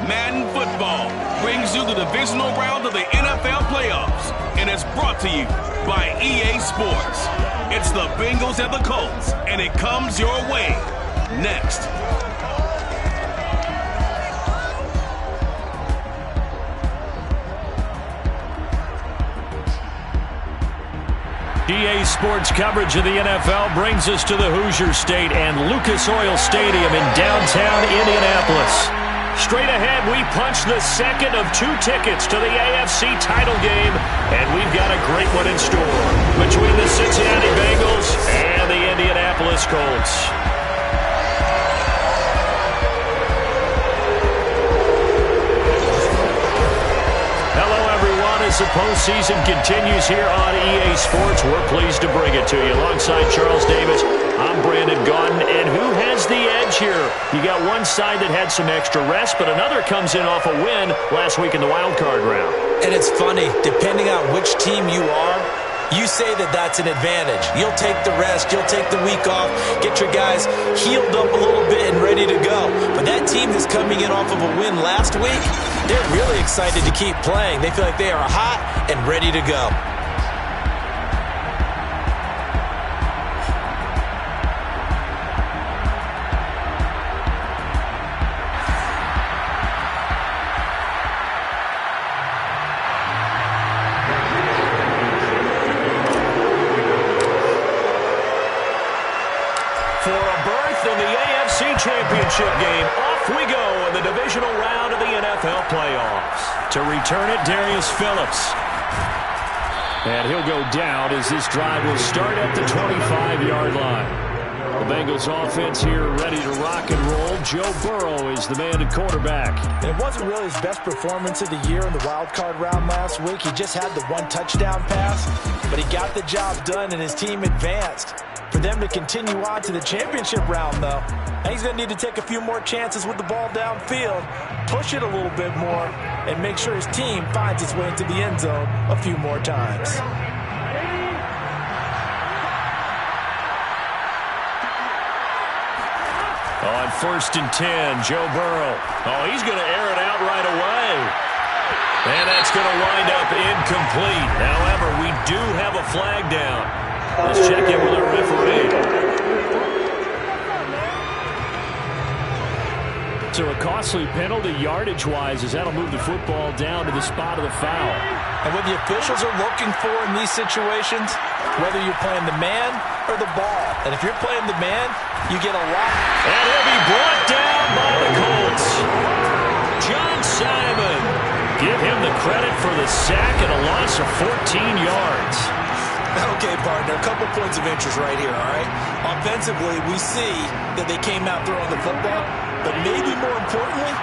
Madden Football brings you the divisional round of the NFL playoffs, and it's brought to you by EA Sports. It's the Bengals and the Colts, and it comes your way next. EA Sports coverage of the NFL brings us to the Hoosier State and Lucas Oil Stadium in downtown Indianapolis. Straight ahead, we punch the second of 2 tickets to the AFC title game, and we've got a great one in store between the Cincinnati Bengals and the Indianapolis Colts. As the postseason continues here on EA Sports, we're pleased to bring it to you. Alongside Charles Davis, I'm Brandon Gaudin. And who has the edge here? You got one side that had some extra rest, but another comes in off a win last week in the wild card round. And it's funny, depending on which team you are, you say that that's an advantage. You'll take the rest, you'll take the week off, get your guys healed up a little bit and ready to go. But that team that's coming in off of a win last week, they're really excited to keep playing. They feel like they are hot and ready to go. For a berth in the AFC Championship game, off we go in the divisional round of the NFL playoffs. To return it, Darius Phillips. And he'll go down as this drive will start at the 25-yard line. The Bengals offense here ready to rock and roll. Joe Burrow is the man at quarterback. And it wasn't really his best performance of the year in the wild card round last week. He just had the 1 touchdown pass, but he got the job done and his team advanced. For them to continue on to the championship round, though, and he's going to need to take a few more chances with the ball downfield, push it a little bit more, and make sure his team finds its way into the end zone a few more times. On 1st and 10, Joe Burrow. Oh, he's going to air it out right away. And that's going to wind up incomplete. However, we do have a flag down. Let's check in with our referee. So a costly penalty yardage-wise as that'll move the football down to the spot of the foul. And what the officials are looking for in these situations, whether you're playing the man or the ball. And if you're playing the man, you get a lot. And he'll be brought down by the Colts. John Simon. Give him the credit for the sack and a loss of 14 yards. Okay, partner, a couple points of interest right here, all right? Offensively, we see that they came out throwing the football, but maybe more importantly,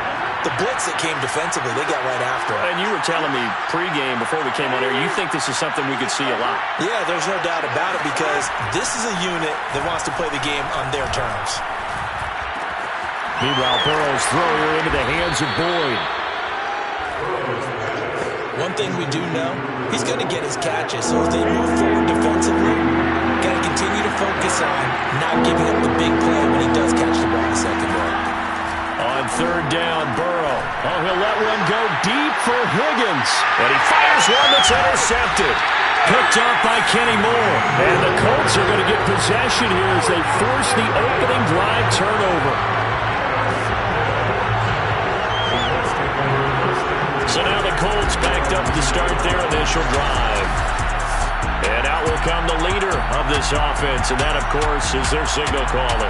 the blitz that came defensively, they got right after it. And you were telling me pregame before we came on air, you think this is something we could see a lot. Yeah, there's no doubt about it because this is a unit that wants to play the game on their terms. Meanwhile, Burrow's throw here into the hands of Boyd. One thing we do know, he's going to get his catches. So as they move forward defensively, got to continue to focus on not giving up the big play when he does catch the ball in the secondary. On 3rd down, Burrow. Oh, he'll let one go deep for Higgins. And he fires one that's intercepted. Picked off by Kenny Moore. And the Colts are going to get possession here as they force the opening drive turnover. So now the Colts backed up to start their initial drive. And out will come the leader of this offense, and that, of course, is their signal caller.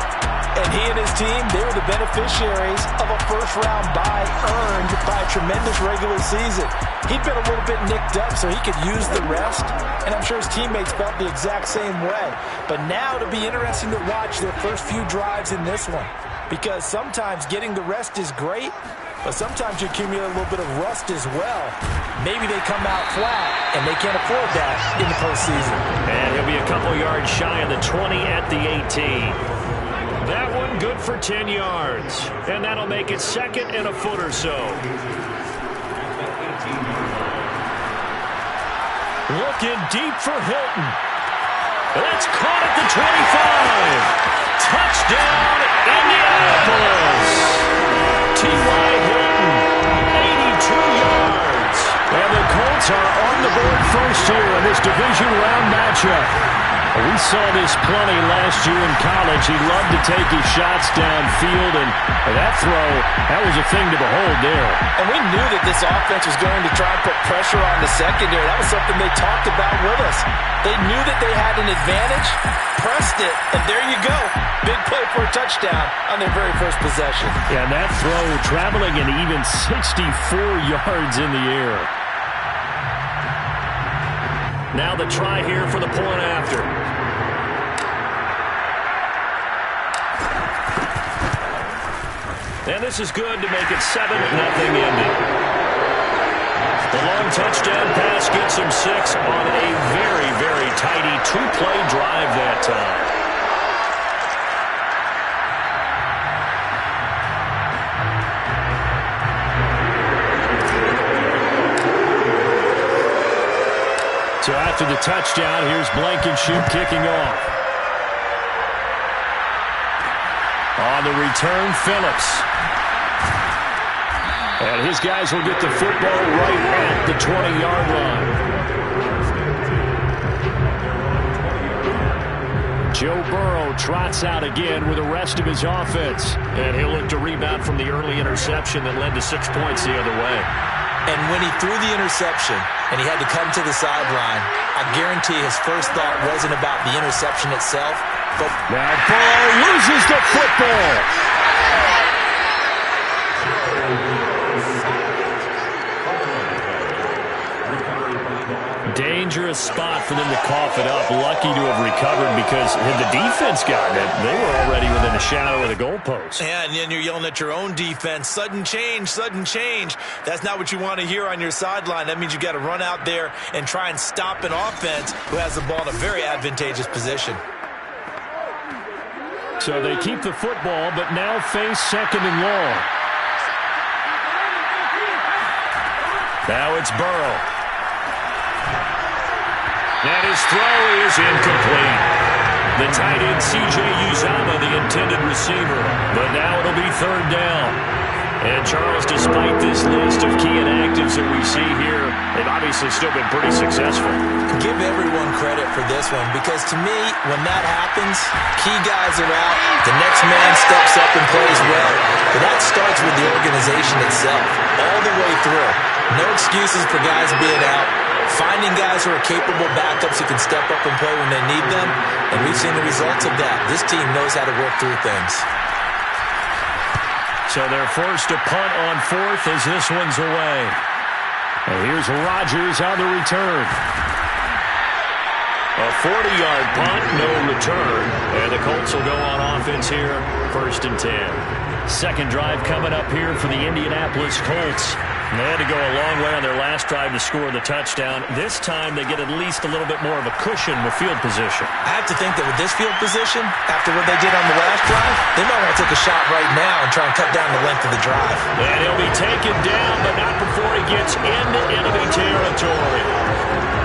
And he and his team, they were the beneficiaries of a first-round bye earned by a tremendous regular season. He'd been a little bit nicked up, so he could use the rest, and I'm sure his teammates felt the exact same way. But now it'll be interesting to watch their first few drives in this one, because sometimes getting the rest is great, but sometimes you accumulate a little bit of rust as well. Maybe they come out flat, and they can't afford that in the postseason. And he'll be a couple yards shy of the 20 at the 18. That one good for 10 yards. And that'll make it 2nd and a foot or so. Looking deep for Hilton. That's caught at the 25. Touchdown, Indianapolis. T.Y. Hilton Colts are on the board first here in this division round matchup. We saw this plenty last year in college. He loved to take his shots downfield, and that throw, that was a thing to behold there. And we knew that this offense was going to try and put pressure on the secondary. That was something they talked about with us. They knew that they had an advantage, pressed it, and there you go. Big play for a touchdown on their very first possession. Yeah, and that throw traveling an even 64 yards in the air. Now the try here for the point after. And this is good to make it 7-0 Indy. The long touchdown pass gets him 6 on a very, very tidy two-play drive that time. So after the touchdown, here's Blankenship kicking off. On the return, Phillips. And his guys will get the football right at the 20-yard line. Joe Burrow trots out again with the rest of his offense. And he'll look to rebound from the early interception that led to 6 points the other way. And when he threw the interception and he had to come to the sideline, I guarantee his first thought wasn't about the interception itself. But now Burrow loses the football. Dangerous spot for them to cough it up. Lucky to have recovered because had the defense gotten it, they were already within a shadow of the goalpost. Yeah, and then you're yelling at your own defense. Sudden change, sudden change. That's not what you want to hear on your sideline. That means you got to run out there and try and stop an offense who has the ball in a very advantageous position. So they keep the football, but now face 2nd and long. Now it's Burrow. And his throw is incomplete. The tight end, C.J. Uzomah, the intended receiver. But now it'll be 3rd down. And, Charles, despite this list of key inactives that we see here, they've obviously still been pretty successful. Give everyone credit for this one because, to me, when that happens, key guys are out, the next man steps up and plays well. But that starts with the organization itself, all the way through. No excuses for guys being out. Finding guys who are capable backups who can step up and play when they need them. And we've seen the results of that. This team knows how to work through things. So they're forced to punt on 4th as this one's away. And here's Rodgers on the return. A 40-yard punt, no return. And the Colts will go on offense here, 1st and 10. Second drive coming up here for the Indianapolis Colts. And they had to go a long way on their last drive to score the touchdown. This time they get at least a little bit more of a cushion with field position. I have to think that with this field position, after what they did on the last drive, they might want to take a shot right now and try and cut down the length of the drive. And he'll be taken down, but not before he gets into enemy territory.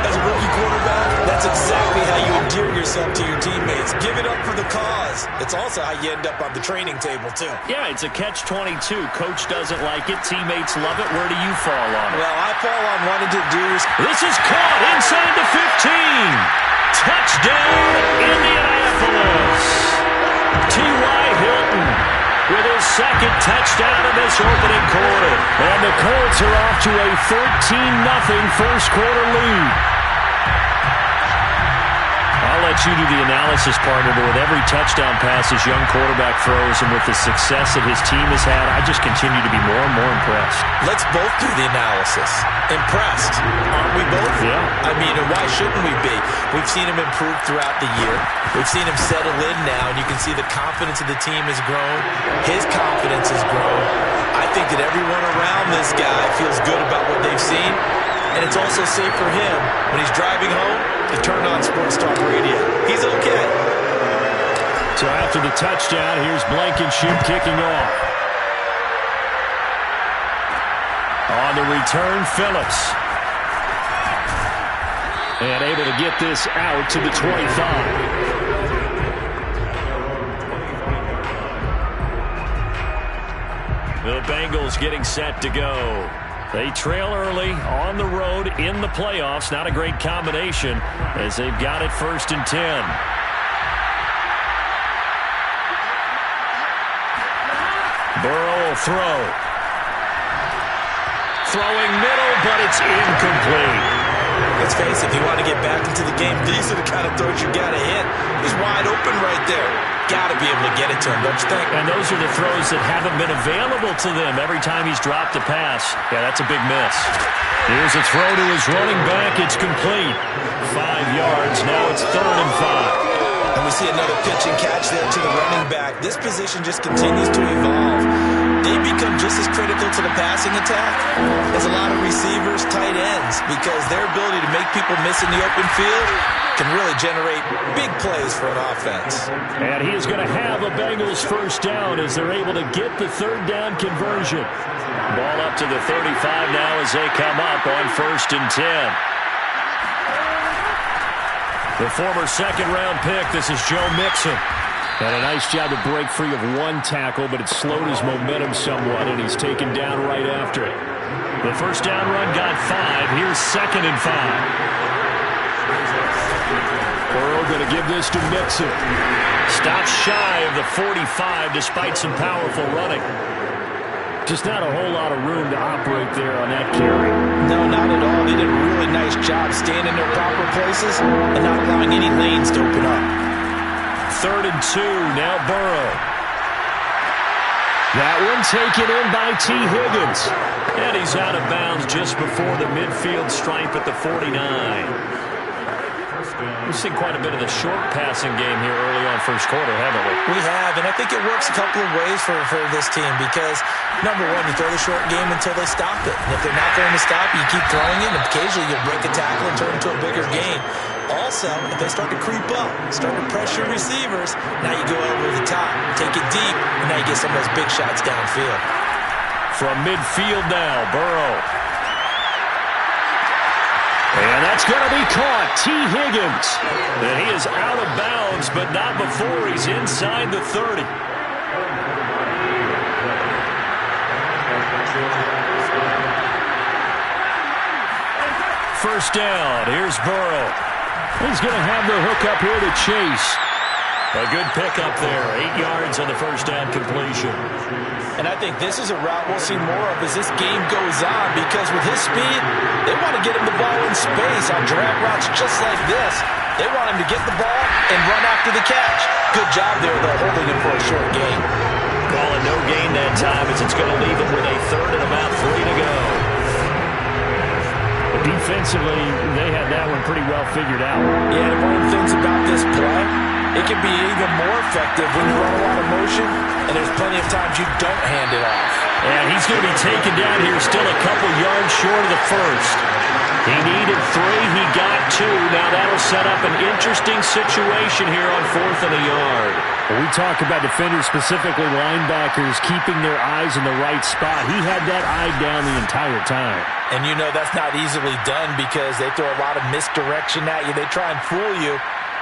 As a rookie quarterback, that's exactly how you endear yourself to your teammates. Give it up for the cause. It's also how you end up on the training table, too. Yeah, it's a catch-22. Coach doesn't like it. Teammates love it. Where do you fall on it? Well, I fall on wanting to do... This is caught inside the 15. Touchdown, Indianapolis. T.Y. Hilton with his 2nd touchdown in this opening quarter. And the Colts are off to a 13-0 first quarter lead. I'll let you do the analysis, partner, but with every touchdown pass his young quarterback throws and with the success that his team has had, I just continue to be more and more impressed. Let's both do the analysis. Impressed, aren't we both? Yeah. I mean, and why shouldn't we be? We've seen him improve throughout the year. We've seen him settle in now, and you can see the confidence of the team has grown. His confidence has grown. I think that everyone around this guy feels good about what they've seen. And it's also safe for him when he's driving home to turn on Sports Talk Radio. He's okay. So after the touchdown, here's Blankenship kicking off. On the return, Phillips. And able to get this out to the 25. The Bengals getting set to go. They trail early on the road in the playoffs. Not a great combination as they've got it 1st and 10. Burrow will throw. Throwing middle, but it's incomplete. Let's face it, if you want to get back into the game, these are the kind of throws you got to hit. He's wide open right there. Got to be able to get it to him, don't you think? And those are the throws that haven't been available to them every time he's dropped a pass. Yeah, that's a big miss. Here's a throw to his running back. It's complete. 5 yards. Now it's 3rd and 5. And we see another pitch and catch there to the running back. This position just continues to evolve. They become just as critical to the passing attack as a lot of receivers, tight ends, because their ability to make people miss in the open field can really generate big plays for an offense. And he is going to have a Bengals 1st down as they're able to get the 3rd down conversion. Ball up to the 35 now as they come up on 1st and 10. The former 2nd-round pick, this is Joe Mixon. Had a nice job to break free of 1 tackle, but it slowed his momentum somewhat, and he's taken down right after it. The 1st down run got 5. Here's 2nd and 5. Burrow going to give this to Mixon. Stops shy of the 45 despite some powerful running. Just not a whole lot of room to operate there on that carry. No, not at all. They did a really nice job staying in their proper places and not allowing any lanes to open up. 3rd and 2, now Burrow. That one taken in by T. Higgins. And he's out of bounds just before the midfield stripe at the 49. We've seen quite a bit of the short passing game here early on 1st quarter, haven't we? We have, and I think it works a couple of ways for this team because, number one, you throw the short game until they stop it. And if they're not going to stop you, keep throwing it, and occasionally you'll break a tackle and turn it into a bigger gain. Also, if they start to creep up, start to pressure receivers, now you go over the top, take it deep, and now you get some of those big shots downfield. From midfield now, Burrow. And that's going to be caught. T. Higgins. And he is out of bounds, but not before he's inside the 30. First down. Here's Burrow. He's going to have the hook up here to Chase. A good pickup there. 8 yards on the 1st down completion. And I think this is a route we'll see more of as this game goes on because with his speed, they want to get him the ball in space on drag routes just like this. They want him to get the ball and run after the catch. Good job there, though, holding him for a short gain. Calling no gain that time as it's going to leave him with a 3rd and about 3 to go. But defensively, they had that one pretty well figured out. Yeah, and one of the things about this play, it can be even more effective when you run a lot of motion, and there's plenty of times you don't hand it off. And he's going to be taken down here still a couple yards short of the 1st. He needed 3. He got 2. Now that'll set up an interesting situation here on 4th and a yard. We talk about defenders, specifically linebackers, keeping their eyes in the right spot. He had that eye down the entire time. And you know that's not easily done because they throw a lot of misdirection at you. They try and fool you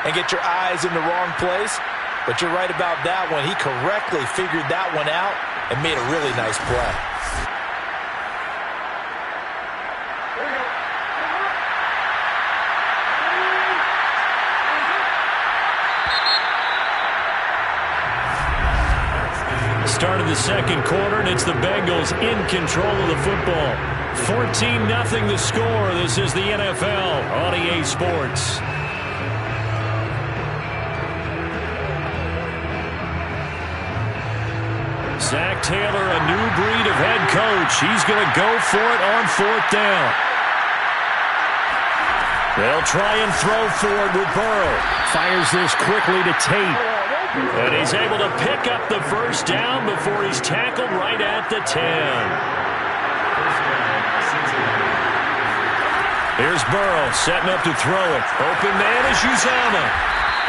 and get your eyes in the wrong place. But you're right about that one. He correctly figured that one out and made a really nice play. Start of the 2nd quarter, and it's the Bengals in control of the football. 14-0 the score. This is the NFL on EA Sports. Zach Taylor, a new breed of head coach. He's going to go for it on 4th down. They'll try and throw for it with Burrow. Fires this quickly to Tate. And he's able to pick up the 1st down before he's tackled right at the 10. Here's Burrow setting up to throw it. Open man is Uzomah.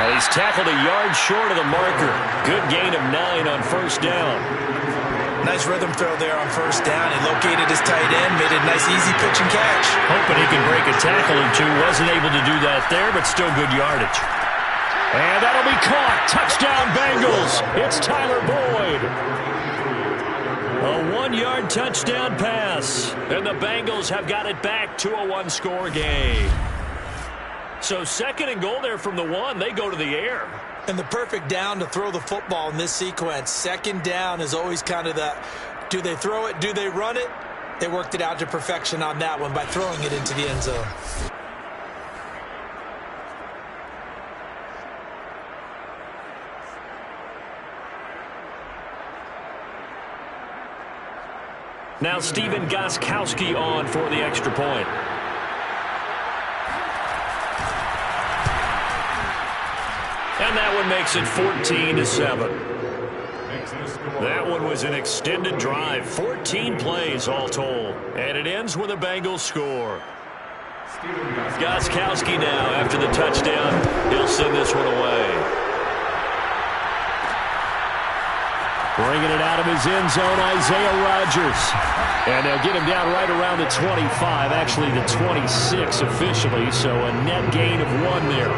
And he's tackled a yard short of the marker. Good gain of 9 on 1st down. Nice rhythm throw there on 1st down. He located his tight end, made a nice easy pitch and catch. Hoping he can break a tackle or two. Wasn't able to do that there, but still good yardage. And that'll be caught. Touchdown Bengals. It's Tyler Boyd. A 1-yard touchdown pass. And the Bengals have got it back to a one-score game. So 2nd and goal there from the 1. They go to the air. And the perfect down to throw the football in this sequence. 2nd down is always kind of the, do they throw it, do they run it? They worked it out to perfection on that one by throwing it into the end zone. Now Stephen Gostkowski on for the extra point. And that one makes it 14-7. That one was an extended drive, 14 plays all told. And it ends with a Bengals score. Gostkowski now, after the touchdown, he'll send this one away. Bringing it out of his end zone, Isaiah Rodgers. And they'll get him down right around the 25, actually the 26 officially, so a net gain of 1 there.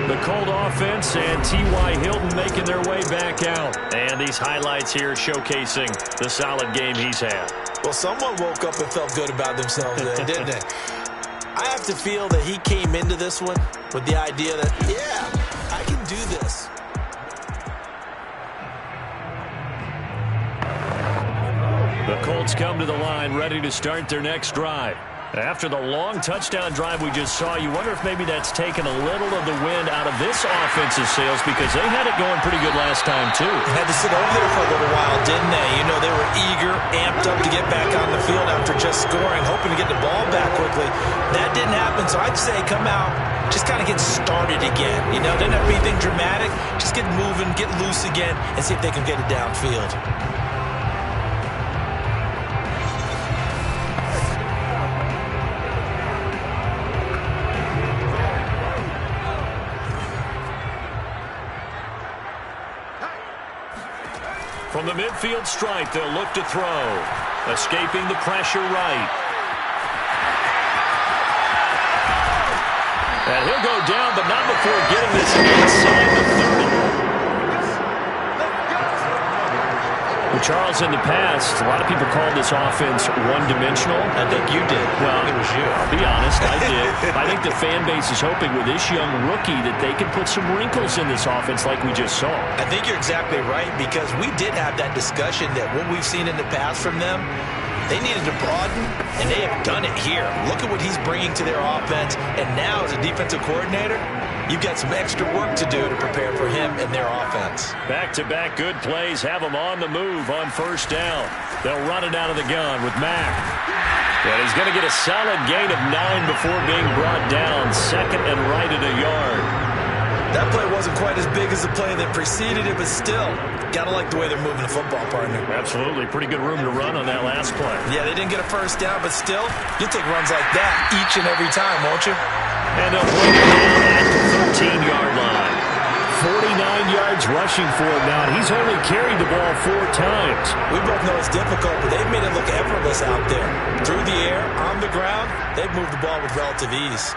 The Colt offense and T.Y. Hilton making their way back out. And these highlights here showcasing the solid game he's had. Well, someone woke up and felt good about themselves there, didn't they? I have to feel that he came into this one with the idea that, yeah, I can do this. The Colts come to the line ready to start their next drive. After the long touchdown drive we just saw, you wonder if maybe that's taken a little of the wind out of this offensive sails because they had it going pretty good last time, too. They had to sit over there for a little while, didn't they? You know, they were eager, amped up to get back on the field after just scoring, hoping to get the ball back quickly. That didn't happen, so I'd say come out, just kind of get started again. You know, didn't have anything dramatic. Just get moving, get loose again, and see if they can get it downfield. From the midfield stripe, they'll look to throw. Escaping the pressure right. And he'll go down, but not before getting this inside the 30. Well, Charles, in the past, a lot of people called this offense one-dimensional. I think you did. Well, it was you. I'll be honest, I did. I think the fan base is hoping with this young rookie that they can put some wrinkles in this offense like we just saw. I think you're exactly right because we did have that discussion that what we've seen in the past from them, they needed to broaden, and they have done it here. Look at what he's bringing to their offense, and now as a defensive coordinator, you've got some extra work to do to prepare for him and their offense. Back-to-back good plays have them on the move on first down. They'll run it out of the gun with Mack. And he's going to get a solid gain of 9 before being brought down. 2nd and right at a yard. That play wasn't quite as big as the play that preceded it, but still, got to like the way they're moving the football, partner. Absolutely. Pretty good room to run on that last play. Yeah, they didn't get a first down, but still, you'll take runs like that each and every time, won't you? And they'll bring it down at the 13-yard line. 49 yards rushing for him now, and he's only carried the ball 4 times. We both know it's difficult, but they've made it look effortless out there. Through the air, on the ground, they've moved the ball with relative ease.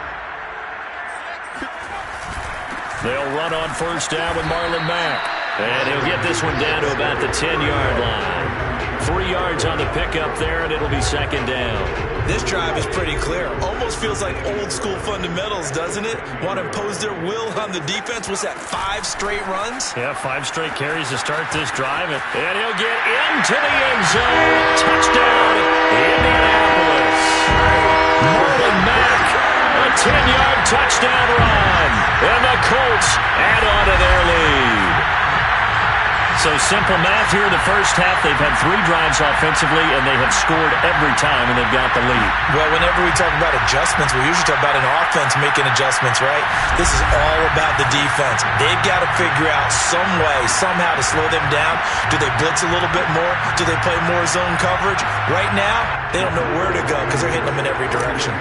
They'll run on first down with Marlon Mack. And he'll get this one down to about the 10-yard line. 3 yards on the pickup there, and it'll be 2nd down. This drive is pretty clear. Almost feels like old-school fundamentals, doesn't it? Want to impose their will on the defense. What's that, 5 straight runs? Yeah, 5 straight carries to start this drive. And he'll get into the end zone. Touchdown, Indianapolis. Marlon Mack, a 10-yard touchdown run. And the Colts add on to their lead. So simple math here in the first half. They've had 3 drives offensively, and they have scored every time, and they've got the lead. Well, whenever we talk about adjustments, we usually talk about an offense making adjustments, right? This is all about the defense. They've got to figure out some way, somehow to slow them down. Do they blitz a little bit more? Do they play more zone coverage? Right now, they don't know where to go because they're hitting them in every direction.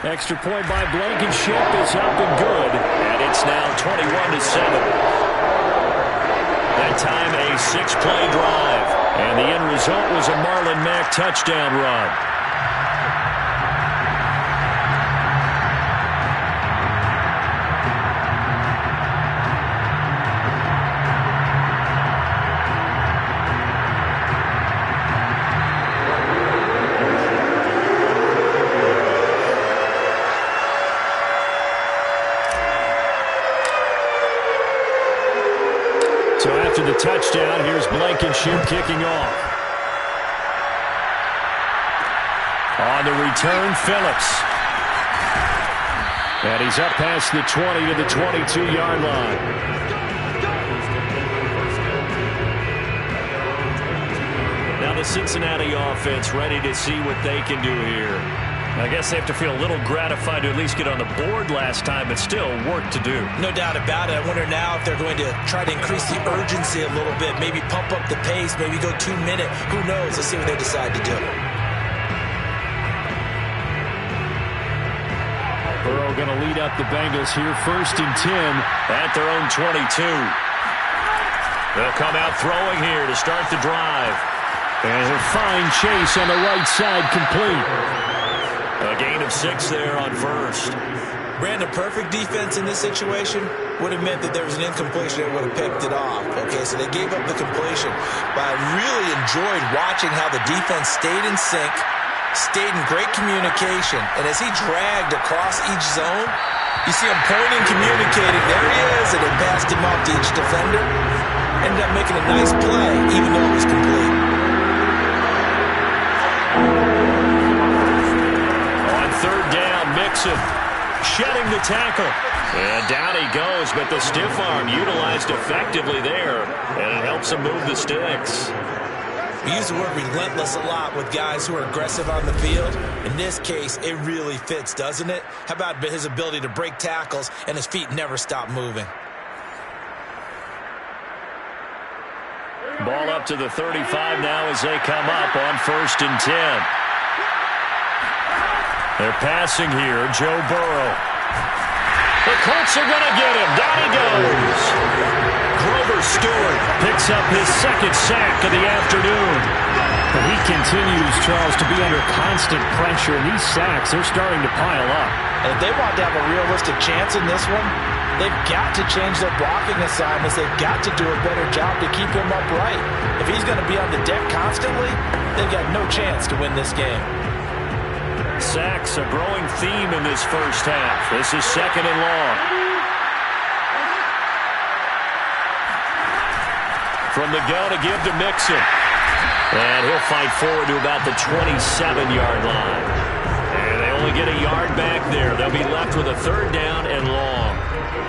Extra point by Blankenship is up and good. And it's now 21-7. That time a 6-play drive. And the end result was a Marlon Mack touchdown run. After the touchdown, here's Blankenship kicking off. On the return, Phillips. And he's up past the 20 to the 22-yard line. Now the Cincinnati offense ready to see what they can do here. I guess they have to feel a little gratified to at least get on the board last time, but still work to do. No doubt about it. I wonder now if they're going to try to increase the urgency a little bit, maybe pump up the pace, maybe go 2-minute. Who knows? Let's see what they decide to do. Burrow going to lead up the Bengals here, 1st and 10 at their own 22. They'll come out throwing here to start the drive. And he'll find Chase on the right side, complete. A gain of 6 there on 1st. Brandon, perfect defense in this situation would have meant that there was an incompletion that would have picked it off. Okay, so they gave up the completion. But I really enjoyed watching how the defense stayed in sync, stayed in great communication. And as he dragged across each zone, you see him pointing, communicating. There he is, and they passed him off to each defender. Ended up making a nice play, even though it was complete. Mixon shedding the tackle. And down he goes, but the stiff arm utilized effectively there. And it helps him move the sticks. We use the word relentless a lot with guys who are aggressive on the field. In this case, it really fits, doesn't it? How about his ability to break tackles and his feet never stop moving? Ball up to the 35 now as they come up on 1st and 10. They're passing here, Joe Burrow. The Colts are going to get him. Down he goes. Grover Stewart picks up his 2nd sack of the afternoon. But he continues, Charles, to be under constant pressure. And these sacks, they're starting to pile up. And if they want to have a realistic chance in this one, they've got to change their blocking assignments. They've got to do a better job to keep him upright. If he's going to be on the deck constantly, they've got no chance to win this game. Sacks, a growing theme in this first half. This is 2nd and long. From the gun to give to Mixon. And he'll fight forward to about the 27-yard line. And they only get a yard back there. They'll be left with a 3rd down and long.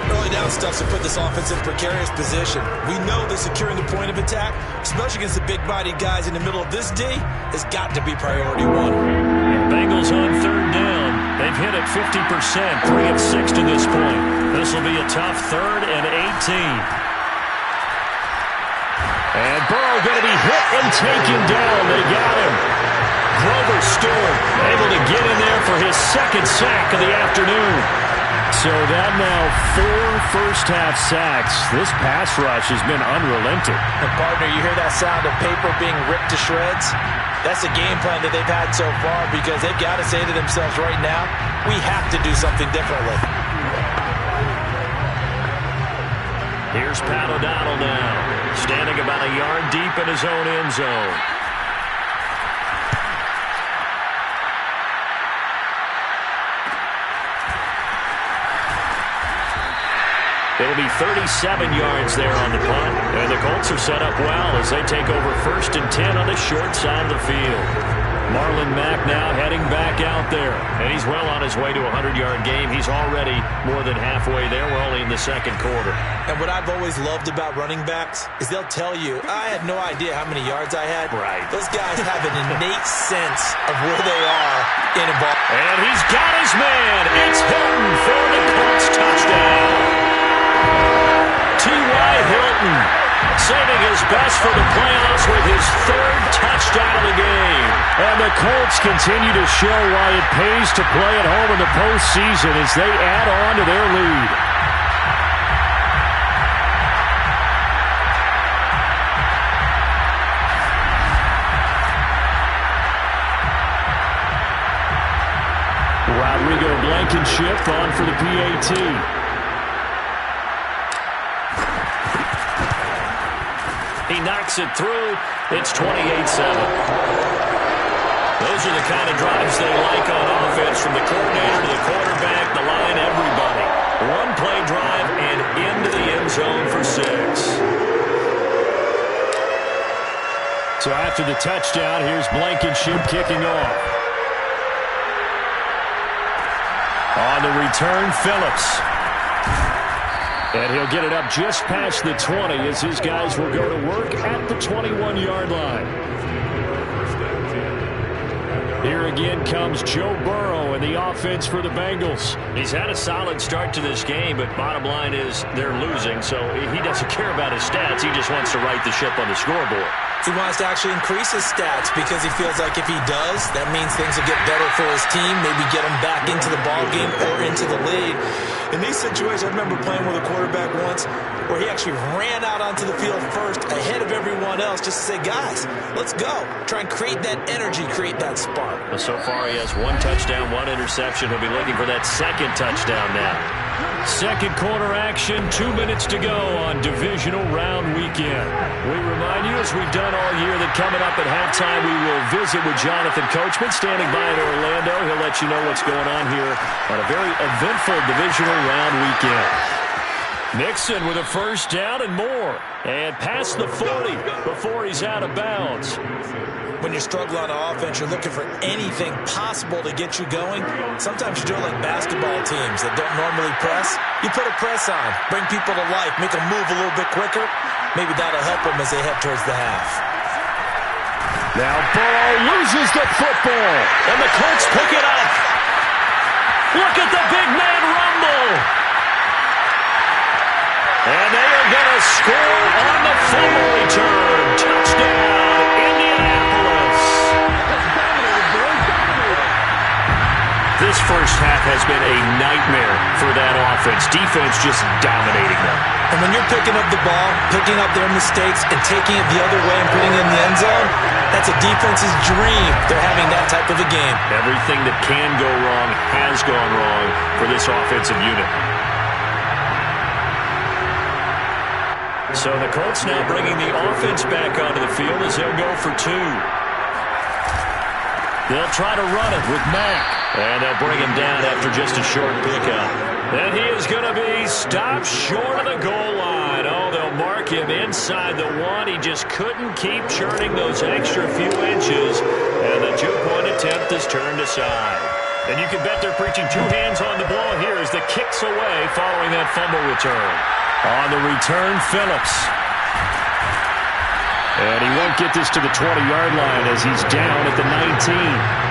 Early down stuff to put this offense in precarious position. We know that securing the point of attack, especially against the big-bodied guys in the middle of this D, has got to be priority 1. Bengals on 3rd down. They've hit it 50%, 3 of 6 to this point. This will be a tough 3rd and 18. And Burrow going to be hit and taken down. They got him. Grover Stewart able to get in there for his 2nd sack of the afternoon. So that now 4 first-half sacks. This pass rush has been unrelenting. And partner, you hear that sound of paper being ripped to shreds? That's the game plan that they've had so far because they've got to say to themselves right now, we have to do something differently. Here's Pat O'Donnell now, standing about a yard deep in his own end zone. It'll be 37 yards there on the punt. And the Colts are set up well as they take over 1st and 10 on the short side of the field. Marlon Mack now heading back out there. And he's well on his way to a 100-yard game. He's already more than halfway there. We're only in the 2nd quarter. And what I've always loved about running backs is they'll tell you, I had no idea how many yards I had. Right. Those guys have an innate sense of where they are in a ball. And he's got his man. It's Hilton for the Colts touchdown. T.Y. Hilton saving his best for the playoffs with his 3rd touchdown of the game. And the Colts continue to show why it pays to play at home in the postseason as they add on to their lead. Rodrigo Blankenship on for the PAT. He knocks it through. It's 28-7. Those are the kind of drives they like on offense, from the coordinator to the quarterback, the line, everybody. One play drive and into the end zone for 6. So after the touchdown, here's Blankenship kicking off. On the return, Phillips. And he'll get it up just past the 20 as his guys will go to work at the 21-yard line. Here again comes Joe Burrow and the offense for the Bengals. He's had a solid start to this game, but bottom line is they're losing, so he doesn't care about his stats. He just wants to right the ship on the scoreboard. He wants to actually increase his stats because he feels like if he does, that means things will get better for his team, maybe get him back into the ballgame or into the lead. In these situations, I remember playing with a quarterback once where he actually ran out onto the field first ahead of everyone else just to say, guys, let's go. Try and create that energy, create that spark. Well, so far he has 1 touchdown, 1 interception. He'll be looking for that second touchdown now. Second quarter action, 2 minutes to go on divisional round weekend. We remind you, as we've done all year, that coming up at halftime, we will visit with Jonathan Coachman standing by in Orlando. He'll let you know what's going on here on a very eventful divisional round weekend. Mixon with a first down and more. And past the 40 before he's out of bounds. When you're struggling on offense, you're looking for anything possible to get you going. Sometimes you do it like basketball teams that don't normally press. You put a press on, bring people to life, make them move a little bit quicker. Maybe that'll help them as they head towards the half. Now Burrow loses the football. And the Colts pick it up. Look at the big man rumble. And they are going to score on the fumble return. Touchdown, Indianapolis. This first half has been a nightmare for that offense. Defense just dominating them. And when you're picking up the ball, picking up their mistakes, and taking it the other way and putting it in the end zone, that's a defense's dream. They're having that type of a game. Everything that can go wrong has gone wrong for this offensive unit. So the Colts now bringing the offense back onto the field as they'll go for 2. They'll try to run it with Mack. And they'll bring him down after just a short pickup. And he is going to be stopped short of the goal line. Oh, they'll mark him inside the 1. He just couldn't keep churning those extra few inches. And the 2-point attempt is turned aside. And you can bet they're preaching 2 hands on the ball here as the kick's away following that fumble return. On the return, Phillips. And he won't get this to the 20-yard line as he's down at the 19.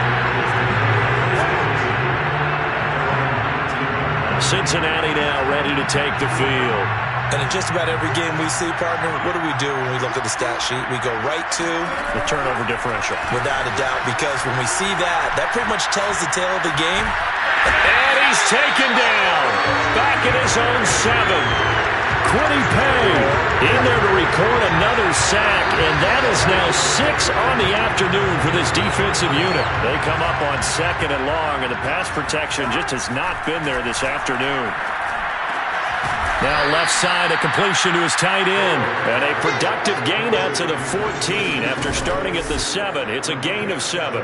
Cincinnati now ready to take the field. And in just about every game we see, partner, what do when we look at the stat sheet? We go right to the turnover differential. Without a doubt, because when we see that, that pretty much tells the tale of the game. And he's taken down. Back at his own 7. Quiddy Pay in there to record another sack, and that is now 6 on the afternoon for this defensive unit. They come up on 2nd and long, and the pass protection just has not been there this afternoon. Now left side, a completion to his tight end, and a productive gain out to the 14 after starting at the 7. It's a gain of 7.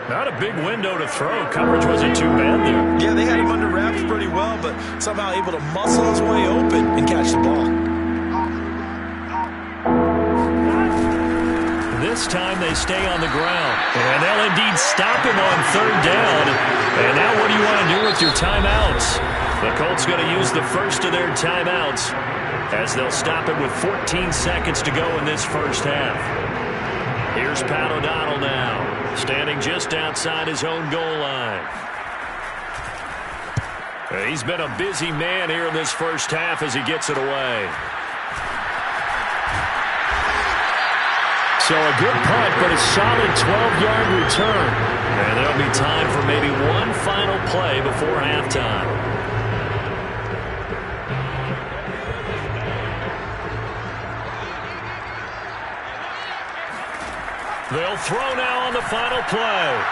Not a big window to throw. Coverage wasn't too bad there. Yeah, they had him under wraps pretty well, but somehow able to muscle his way open and catch the ball. This time they stay on the ground. And they'll indeed stop him on 3rd down. And now what do you want to do with your timeouts? The Colts going to use the first of their timeouts as they'll stop it with 14 seconds to go in this first half. Here's Pat O'Donnell now, standing just outside his own goal line. He's been a busy man here in this first half as he gets it away. So a good punt, but a solid 12-yard return. And there'll be time for maybe one final play before halftime. They'll throw now on the final play.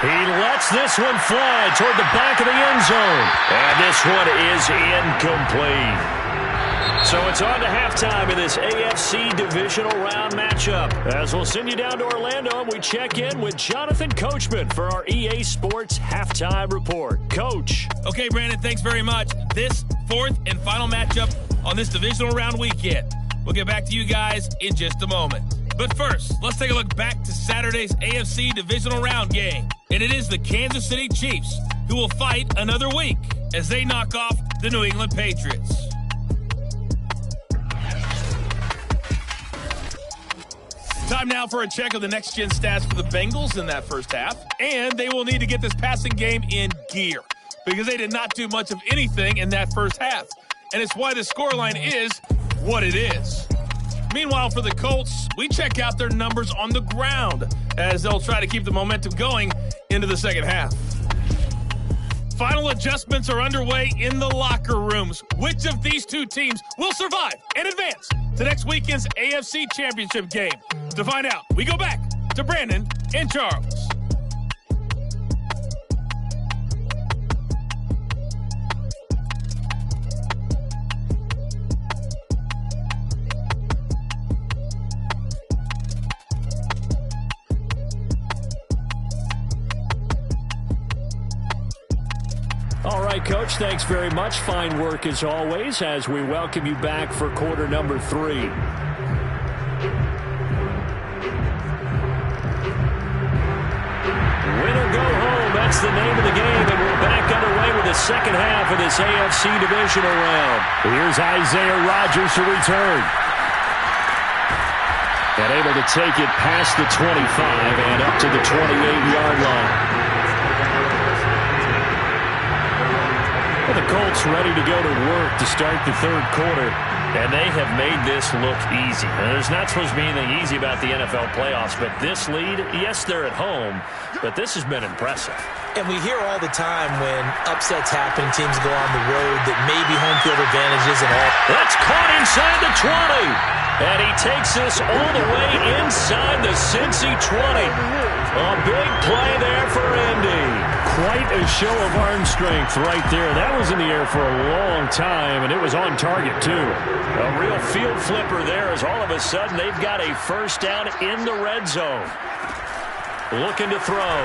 He lets this one fly toward the back of the end zone. And this one is incomplete. So it's on to halftime in this AFC divisional round matchup. As we'll send you down to Orlando, and we check in with Jonathan Coachman for our EA Sports Halftime Report. Coach. Okay, Brandon, thanks very much. This 4th and final matchup on this divisional round weekend. We'll get back to you guys in just a moment. But first, let's take a look back to Saturday's AFC Divisional Round game. And it is the Kansas City Chiefs who will fight another week as they knock off the New England Patriots. Time now for a check of the next-gen stats for the Bengals in that first half. And they will need to get this passing game in gear because they did not do much of anything in that first half. And it's why the scoreline is what it is. Meanwhile, for the Colts, we check out their numbers on the ground as they'll try to keep the momentum going into the second half. Final adjustments are underway in the locker rooms. Which of these two teams will survive and advance to next weekend's AFC Championship game? To find out, we go back to Brandon and Charles. All right, Coach, thanks very much. Fine work as always as we welcome you back for quarter number 3. Win or go home, that's the name of the game, and we're back underway with the second half of this AFC Divisional Round. Here's Isaiah Rodgers to return. And able to take it past the 25 and up to the 28-yard line. The Colts ready to go to work to start the third quarter. And they have made this look easy. Now, there's not supposed to be anything easy about the NFL playoffs, but this lead, yes, they're at home, but this has been impressive. And we hear all the time when upsets happen, teams go on the road, that maybe home field advantage isn't all. That's caught inside the 20. And he takes this all the way inside the Cincy 20. A big play there for Indy. Quite a show of arm strength right there. That was in the air for a long time, and it was on target, too. A real field flipper there as all of a sudden they've got a first down in the red zone. Looking to throw.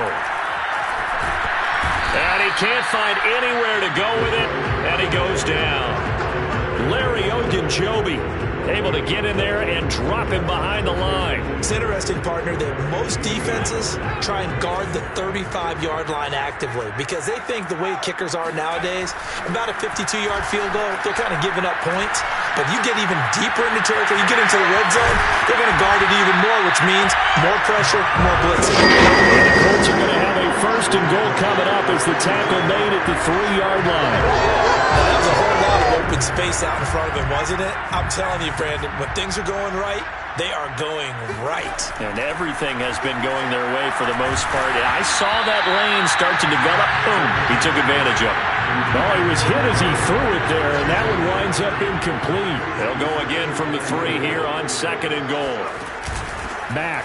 And he can't find anywhere to go with it, and he goes down. Larry Ogunjobi able to get in there and drop him behind the line. It's interesting, partner, that most defenses try and guard the 35-yard line actively because they think the way kickers are nowadays, about a 52-yard field goal, they're kind of giving up points. But you get even deeper into territory, you get into the red zone, they're going to guard it even more, which means more pressure, more blitzing. And the Colts are going to have a first and goal coming up as the tackle made at the 3-yard line. Now, that was a whole lot of open space out in front of him, wasn't it? I'm telling you, Brandon, when things are going right, they are going right. And everything has been going their way for the most part. I saw that lane start to develop. Boom. He took advantage of it. Well, he was hit as he threw it there, and that one winds up incomplete. They'll go again from the 3 here on second and goal. Mack.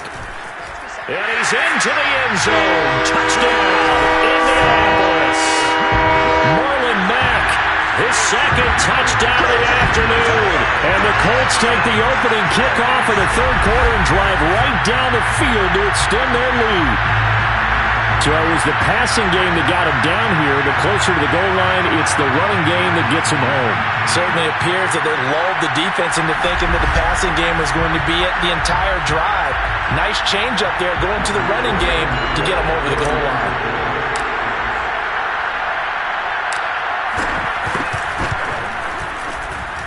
And he's into the end zone. Touchdown, Indianapolis. Marlon Mack, his second touchdown of the afternoon. And the Colts take the opening kickoff of the third quarter and drive right down the field to extend their lead. So it was the passing game that got him down here, but closer to the goal line, it's the running game that gets him home. Certainly appears that they lulled the defense into thinking that the passing game was going to be it the entire drive. Nice change up there going to the running game to get him over the goal line.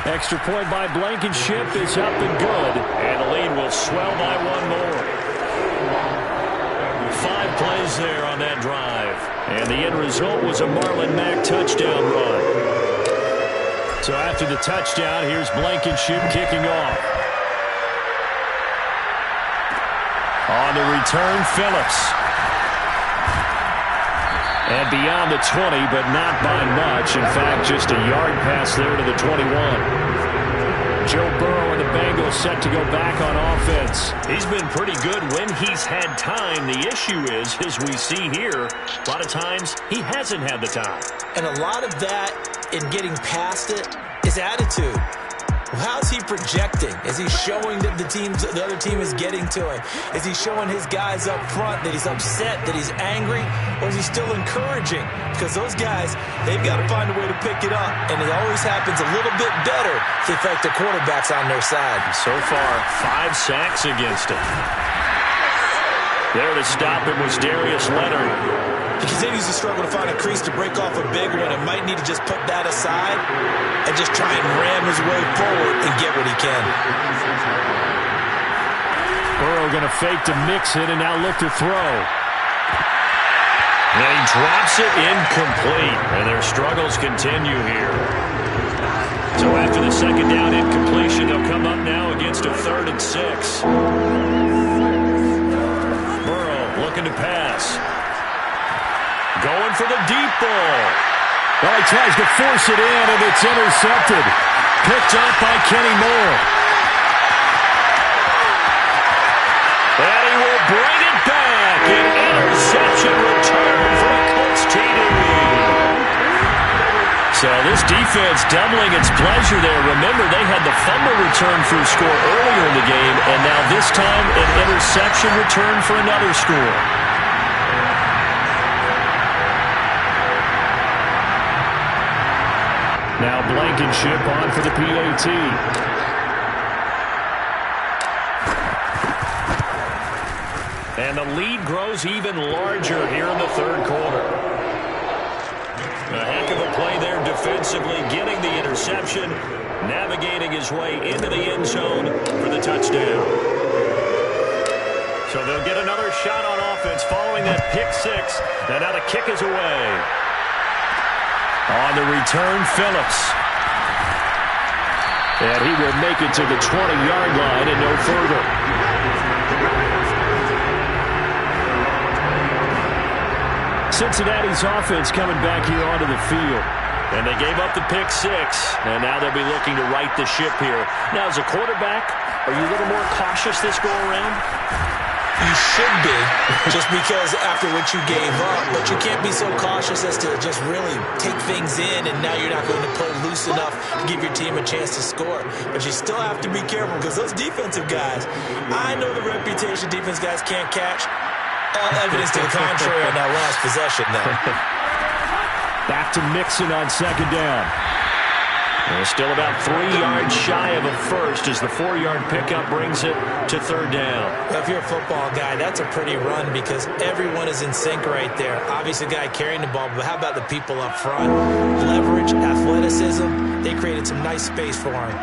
Extra point by Blankenship is up and good. And the lead will swell by one more. 5 plays there on that drive. And the end result was a Marlon Mack touchdown run. So after the touchdown, here's Blankenship kicking off. On the return, Phillips. And beyond the 20, but not by much. In fact, just a yard pass there to the 21. Joe Burrow and the Bengals set to go back on offense. He's been pretty good when he's had time. The issue is, as we see here, a lot of times he hasn't had the time. And a lot of that in getting past it is attitude. How's he projecting? Is he showing that the other team is getting to him? Is he showing his guys up front that he's upset, that he's angry, or is he still encouraging? Because those guys, they've got to find a way to pick it up, and it always happens a little bit better if they fact the quarterback's on their side. So far, 5 sacks against him. There to stop him was Darius Leonard. He continues to struggle to find a crease to break off a big one and might need to just put that aside and just try and ram his way forward and get what he can. Burrow going to fake to mix it and now look to throw. And he drops it incomplete, and their struggles continue here. So after the second down incompletion, they'll come up now against a 3rd and 6. Burrow looking to pass. Going for the deep ball. Well, he tries to force it in, and it's intercepted. Picked up by Kenny Moore. And he will bring it back. An interception return for a Colts TD. So this defense doubling its pleasure there. Remember, they had the fumble return for a score earlier in the game, and now this time an interception return for another score. Now Blankenship on for the PAT. And the lead grows even larger here in the 3rd quarter. A heck of a play there defensively, getting the interception, navigating his way into the end zone for the touchdown. So they'll get another shot on offense following that pick 6, and now the kick is away. On the return, Phillips. And he will make it to the 20-yard line and no further. Cincinnati's offense coming back here onto the field. And they gave up the pick 6, and now they'll be looking to right the ship here. Now, as a quarterback, are you a little more cautious this go-around? You should be, just because after what you gave up, but you can't be so cautious as to just really take things in, and now you're not going to play loose enough to give your team a chance to score. But you still have to be careful, because those defensive guys, I know the reputation defense guys can't catch. All evidence to the contrary on that last possession there. Back to Mixon on 2nd down. They're still about 3 yards shy of a first as the 4-yard pickup brings it to 3rd down. Well, if you're a football guy, that's a pretty run because everyone is in sync right there. Obviously, the guy carrying the ball, but how about the people up front? Leverage, athleticism, they created some nice space for him.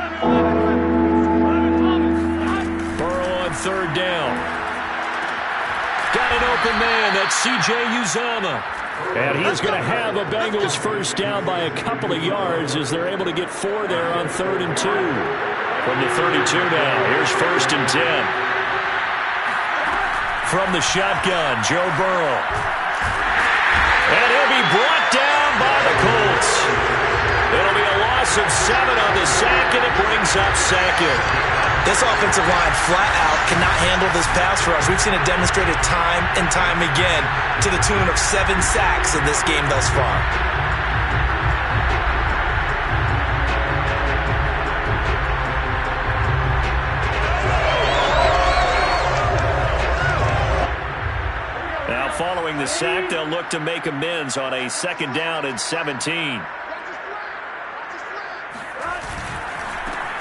Burrow on 3rd down. Got an open man. That's C.J. Uzomah. And he's going to have a Bengals first down by a couple of yards as they're able to get 4 there on 3rd and 2. From the 32 now, here's 1st and 10. From the shotgun, Joe Burrow. And he'll be brought down by the Colts. It'll be a loss of 7 on the sack, and it brings up 2nd. This offensive line flat out cannot handle this pass rush. We've seen it demonstrated time and time again to the tune of 7 sacks in this game thus far. Now following the sack, they'll look to make amends on a 2nd down and 17.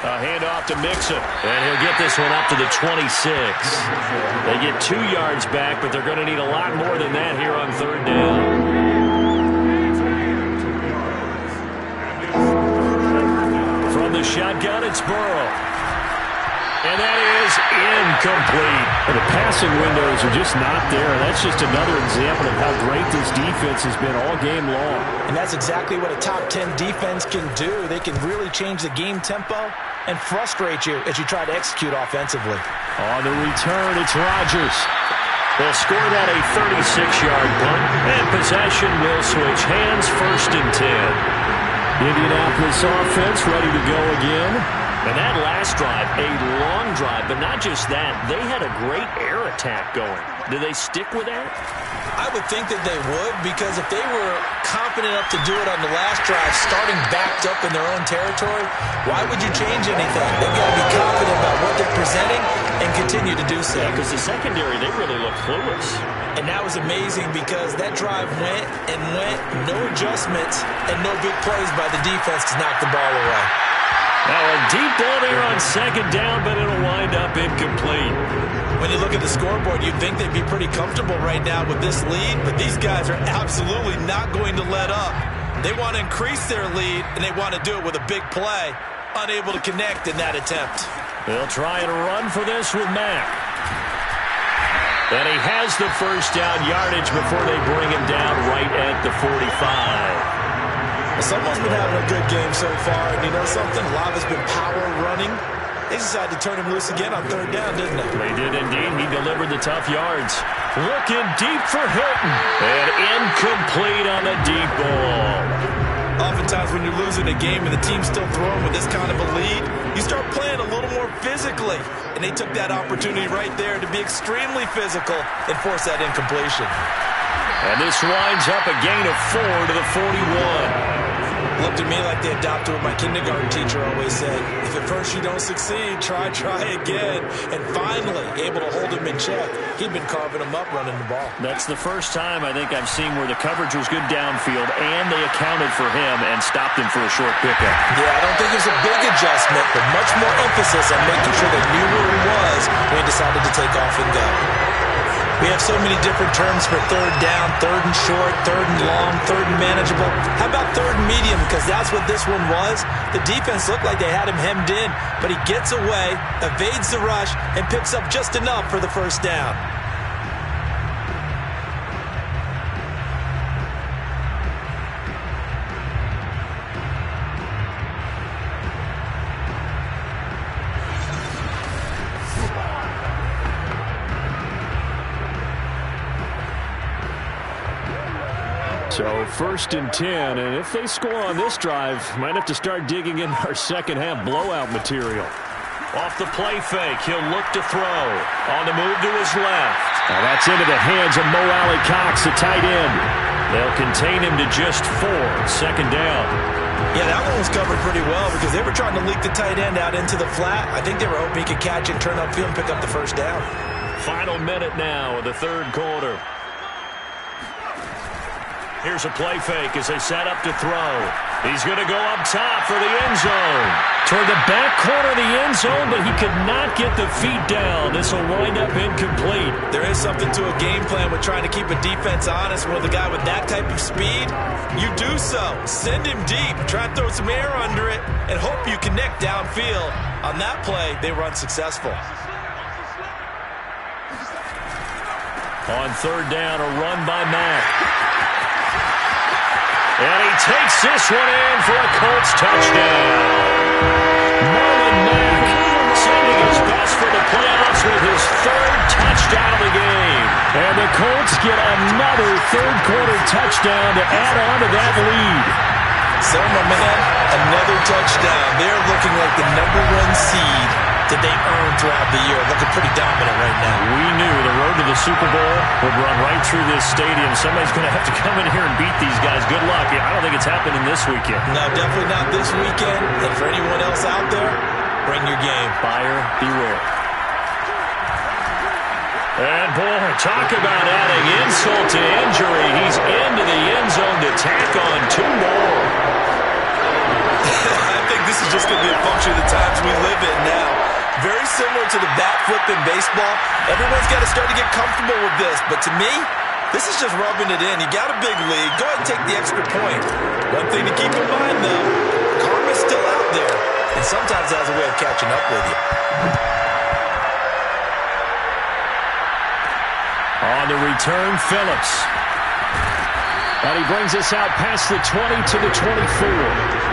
A handoff to Mixon, and he'll get this one up to the 26. They get 2 yards back, but they're going to need a lot more than that here on 3rd down. From the shotgun, it's Burrow. And that is incomplete. And the passing windows are just not there. That's just another example of how great this defense has been all game long. And that's exactly what a top 10 defense can do. They can really change the game tempo and frustrate you as you try to execute offensively. On the return, it's Rodgers. They'll score that a 36-yard punt, and possession will switch hands, 1st and 10. Indianapolis offense ready to go again. And that last drive, a long drive, but not just that. They had a great air attack going. Do they stick with that? I would think that they would, because if they were confident enough to do it on the last drive, starting backed up in their own territory, why would you change anything? They've got to be confident about what they're presenting and continue to do so. Yeah, because the secondary, they really looked clueless. And that was amazing because that drive went and went, no adjustments, and no big plays by the defense to knock the ball away. Now a deep ball there on second down, but it'll wind up incomplete. When you look at the scoreboard, you'd think they'd be pretty comfortable right now with this lead, but these guys are absolutely not going to let up. They want to increase their lead, and they want to do it with a big play. Unable to connect in that attempt. They'll try and run for this with Mack. And he has the first down yardage before they bring him down right at the 45. Someone's been having a good game so far, and you know something? A lot of it's been power running. They decided to turn him loose again on third down, didn't they? They did indeed. He delivered the tough yards. Looking deep for Hilton. And incomplete on the deep ball. Oftentimes when you're losing a game and the team's still throwing with this kind of a lead, you start playing a little more physically. And they took that opportunity right there to be extremely physical and force that incompletion. And this winds up a gain of 4 to the 41. Looked to me like they adopted what my kindergarten teacher always said. If at first you don't succeed, try again. And finally, able to hold him in check. He'd been carving him up running the ball. That's the first time I think I've seen where the coverage was good downfield and they accounted for him and stopped him for a short pickup. Yeah, I don't think it was a big adjustment, but much more emphasis on making sure they knew where he was when he decided to take off and go. We have so many different terms for third down, third and short, third and long, third and manageable. How about third and medium? Because that's what this one was. The defense looked like they had him hemmed in, but he gets away, evades the rush, and picks up just enough for the first down. So first and 10, and if they score on this drive, might have to start digging in our second half blowout material. Off the play fake, he'll look to throw. On the move to his left. Now that's into the hands of Mo Alley-Cox, the tight end. They'll contain him to just 4, second down. Yeah, that one was covered pretty well because they were trying to leak the tight end out into the flat. I think they were hoping he could catch it, turn upfield, and pick up the first down. Final minute now of the third quarter. Here's a play fake as they set up to throw. He's going to go up top for the end zone. Toward the back corner of the end zone, but he could not get the feet down. This will wind up incomplete. There is something to a game plan with trying to keep a defense honest. With a guy with that type of speed, you do so. Send him deep. Try and throw some air under it and hope you connect downfield. On that play, they were unsuccessful. On third down, a run by Mack. And he takes this one in for a Colts touchdown. Marlon Mack sending his best for the playoffs with his third touchdown of the game. And the Colts get another third-quarter touchdown to add on to that lead. So, my man, another touchdown. They're looking like the #1 seed that they earned throughout the year. Looking pretty dominant right now. We knew the road to the Super Bowl would run right through this stadium. Somebody's going to have to come in here and beat these guys. Good luck. I don't think it's happening this weekend. No, definitely not this weekend. And for anyone else out there, bring your game. Buyer beware. And, boy, talk about adding insult to injury. He's into the end zone to tack on 2 more. I think this is just going to be a function of the times we live in now. Very similar to the bat flip in baseball. Everyone's got to start to get comfortable with this. But to me, this is just rubbing it in. You got a big lead. Go ahead and take the extra point. One thing to keep in mind, though, karma's still out there. And sometimes it has a way of catching up with you. On the return, Phillips. And he brings us out past the 20 to the 24.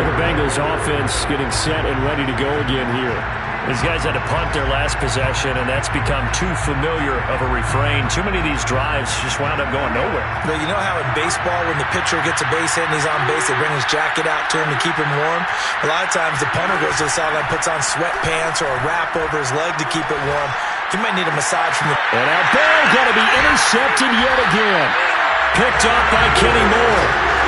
The Bengals offense getting set and ready to go again here. These guys had to punt their last possession, and that's become too familiar of a refrain. Too many of these drives just wound up going nowhere. But you know how in baseball, when the pitcher gets a base hit and he's on base, they bring his jacket out to him to keep him warm? A lot of times the punter goes to the sideline, puts on sweatpants or a wrap over his leg to keep it warm. He might need a massage from the... And now Bell going to be intercepted yet again. Picked up by Kenny Moore.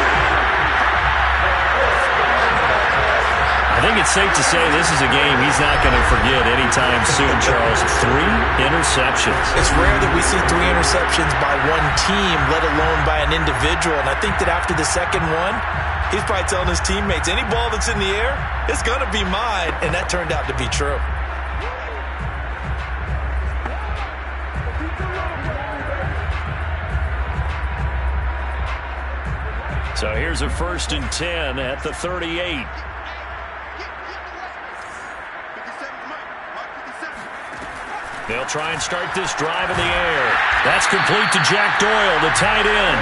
I think it's safe to say this is a game he's not going to forget anytime soon, Charles. 3 interceptions. It's rare that we see 3 interceptions by one team, let alone by an individual. And I think that after the second one, he's probably telling his teammates, any ball that's in the air, it's going to be mine. And that turned out to be true. So here's a 1st and 10 at the 38. They'll try and start this drive in the air. That's complete to Jack Doyle, the tight end.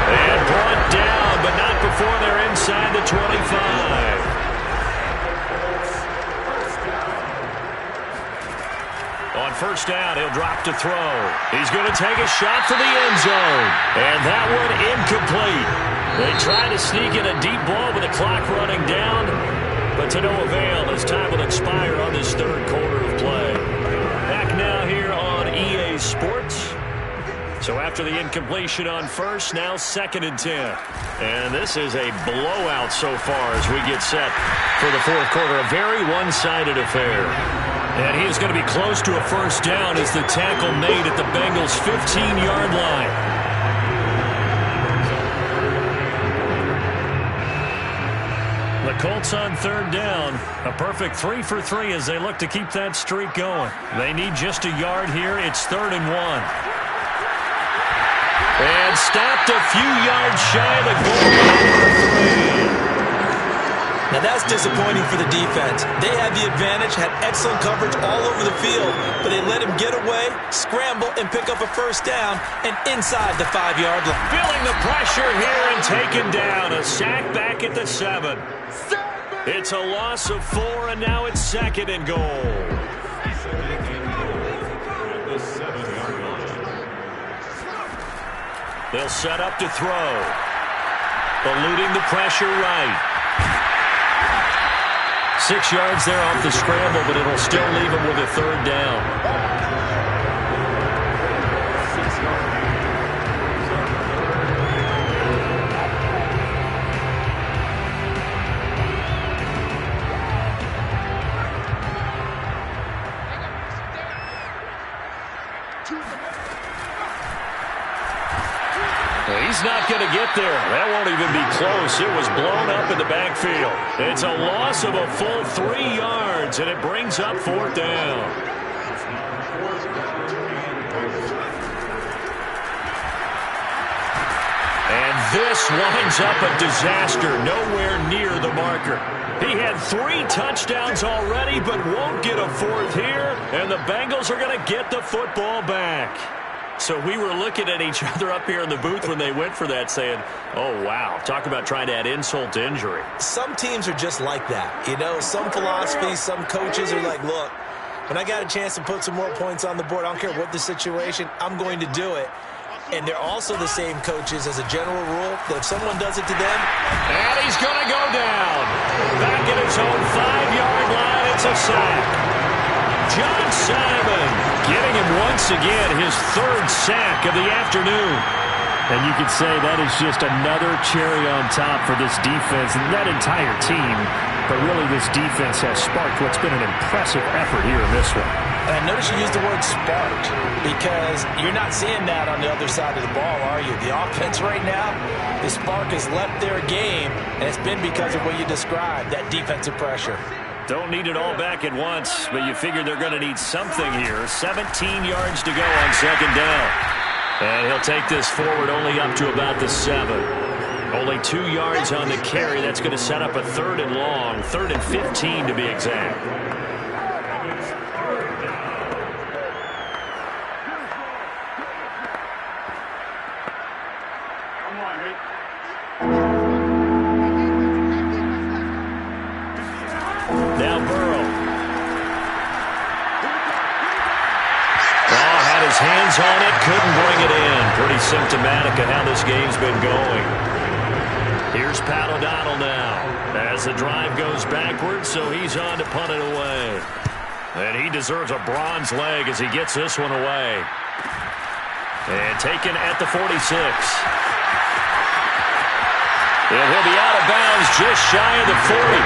And brought down, but not before they're inside the 25. On 1st down, he'll drop to throw. He's going to take a shot for the end zone. And that one incomplete. They try to sneak in a deep ball with the clock running down, but to no avail as time will expire on this 3rd quarter of play. Back now here on EA Sports. So after the incompletion on 1st, now 2nd and 10. And this is a blowout so far as we get set for the 4th quarter. A very one-sided affair. And he is going to be close to a 1st down as the tackle made at the Bengals' 15-yard line. The Colts on 3rd down. A perfect 3 for 3 as they look to keep that streak going. They need just a yard here. It's 3rd and 1. And stopped a few yards shy of the goal line for 3. Now that's disappointing for the defense. They had the advantage, had excellent coverage all over the field, but they let him get away, scramble, and pick up a 1st down and inside the 5-yard line. Feeling the pressure here and taken down. A sack back at the 7. It's a loss of 4, and now it's 2nd and goal. They'll set up to throw. Eluding the pressure right. 6 yards there off the scramble, but it'll still leave him with a 3rd down. He's not going to get there. That won't even be close. It was blown up in the backfield. It's a loss of a full 3 yards, and it brings up 4th down. And this winds up a disaster, nowhere near the marker. He had 3 touchdowns already, but won't get a 4th here, and the Bengals are going to get the football back. So we were looking at each other up here in the booth when they went for that saying, oh, wow, talk about trying to add insult to injury. Some teams are just like that. You know, some philosophies, some coaches are like, look, when I got a chance to put some more points on the board, I don't care what the situation, I'm going to do it. And they're also the same coaches as a general rule that if someone does it to them. And he's going to go down. Back at his own 5-yard line, it's a sack. John Simon getting him once again his 3rd sack of the afternoon. And you could say that is just another cherry on top for this defense and that entire team. But really this defense has sparked what's been an impressive effort here in this one. And I notice you use the word sparked because you're not seeing that on the other side of the ball, are you? The offense right now, the spark has left their game, and it's been because of what you described, that defensive pressure. Don't need it all back at once, but you figure they're going to need something here. 17 yards to go on 2nd down. And he'll take this forward only up to about the 7. Only 2 yards on the carry. That's going to set up a 3rd and long, 3rd and 15 to be exact. Now Burrow. hands on it, couldn't bring it in. Pretty symptomatic of how this game's been going. Here's Pat O'Donnell now as the drive goes backwards, so he's on to punt it away. And he deserves a bronze leg as he gets this one away. And taken at the 46. And he'll be out of bounds just shy of the 40.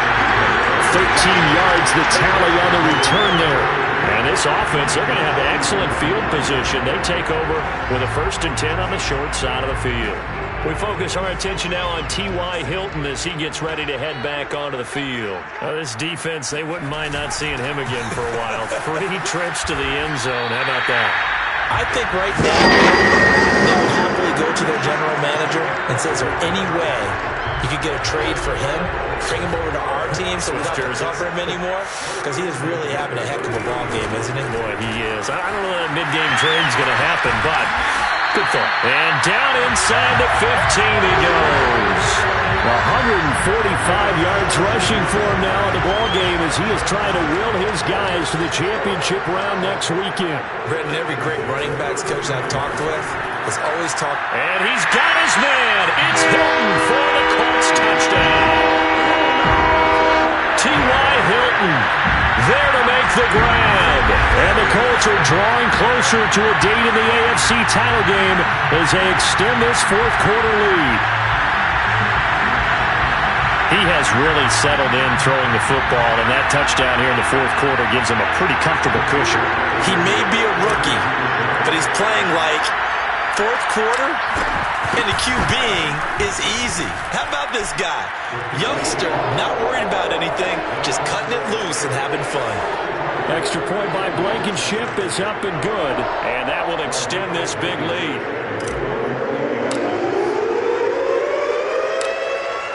13 yards the tally on the return there. And this offense, they're going to have excellent field position. They take over with a 1st and 10 on the short side of the field. We focus our attention now on T.Y. Hilton as he gets ready to head back onto the field. This defense, they wouldn't mind not seeing him again for a while. 3 trips to the end zone. How about that? I think right now they'll happily go to their general manager and say, is there any way you could get a trade for him, bring him over to our team so we don't have to cover him anymore? Because he is really having a heck of a ball game, isn't he? Boy, he is. I don't know that mid-game trade's going to happen, but good thought. And down inside the 15 he goes. 145 yards rushing for him now in the ball game as he is trying to will his guys to the championship round next weekend. Brendan, every great running backs coach I've talked with has always talked. And he's got his man. It's Hilton for the Colts touchdown. T.Y. Hilton there to make the grab. And the Colts are drawing closer to a date in the AFC title game as they extend this 4th quarter lead. He has really settled in throwing the football, and that touchdown here in the 4th quarter gives him a pretty comfortable cushion. He may be a rookie, but he's playing like 4th quarter, and the QBing is easy. How about this guy? Youngster, not worried about anything, just cutting it loose and having fun. Extra point by Blankenship is up and good. And that will extend this big lead.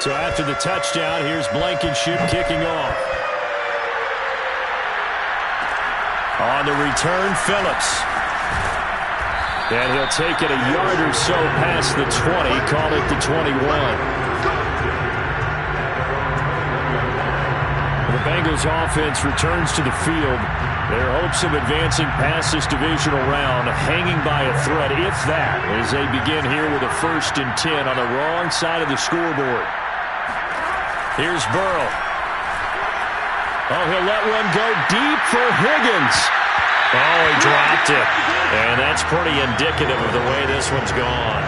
So after the touchdown, here's Blankenship kicking off. On the return, Phillips. And he'll take it a yard or so past the 20, call it the 21. The Bengals offense returns to the field. Their hopes of advancing past this divisional round hanging by a thread, if that, as they begin here with a 1st and 10 on the wrong side of the scoreboard. Here's Burrow. Oh, he'll let one go deep for Higgins. Oh, he dropped it. And that's pretty indicative of the way this one's gone.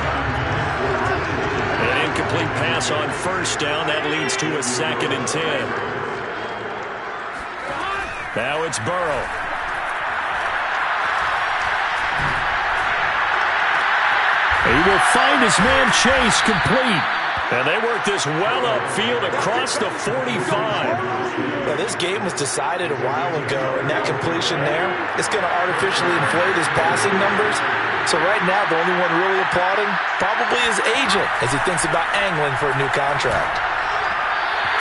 An incomplete pass on 1st down. That leads to a 2nd and 10. Now it's Burrow. He will find his man Chase complete. And they work this well upfield across the 45. Well, this game was decided a while ago, and that completion there, it's going to artificially inflate his passing numbers. So right now, the only one really applauding probably his agent as he thinks about angling for a new contract.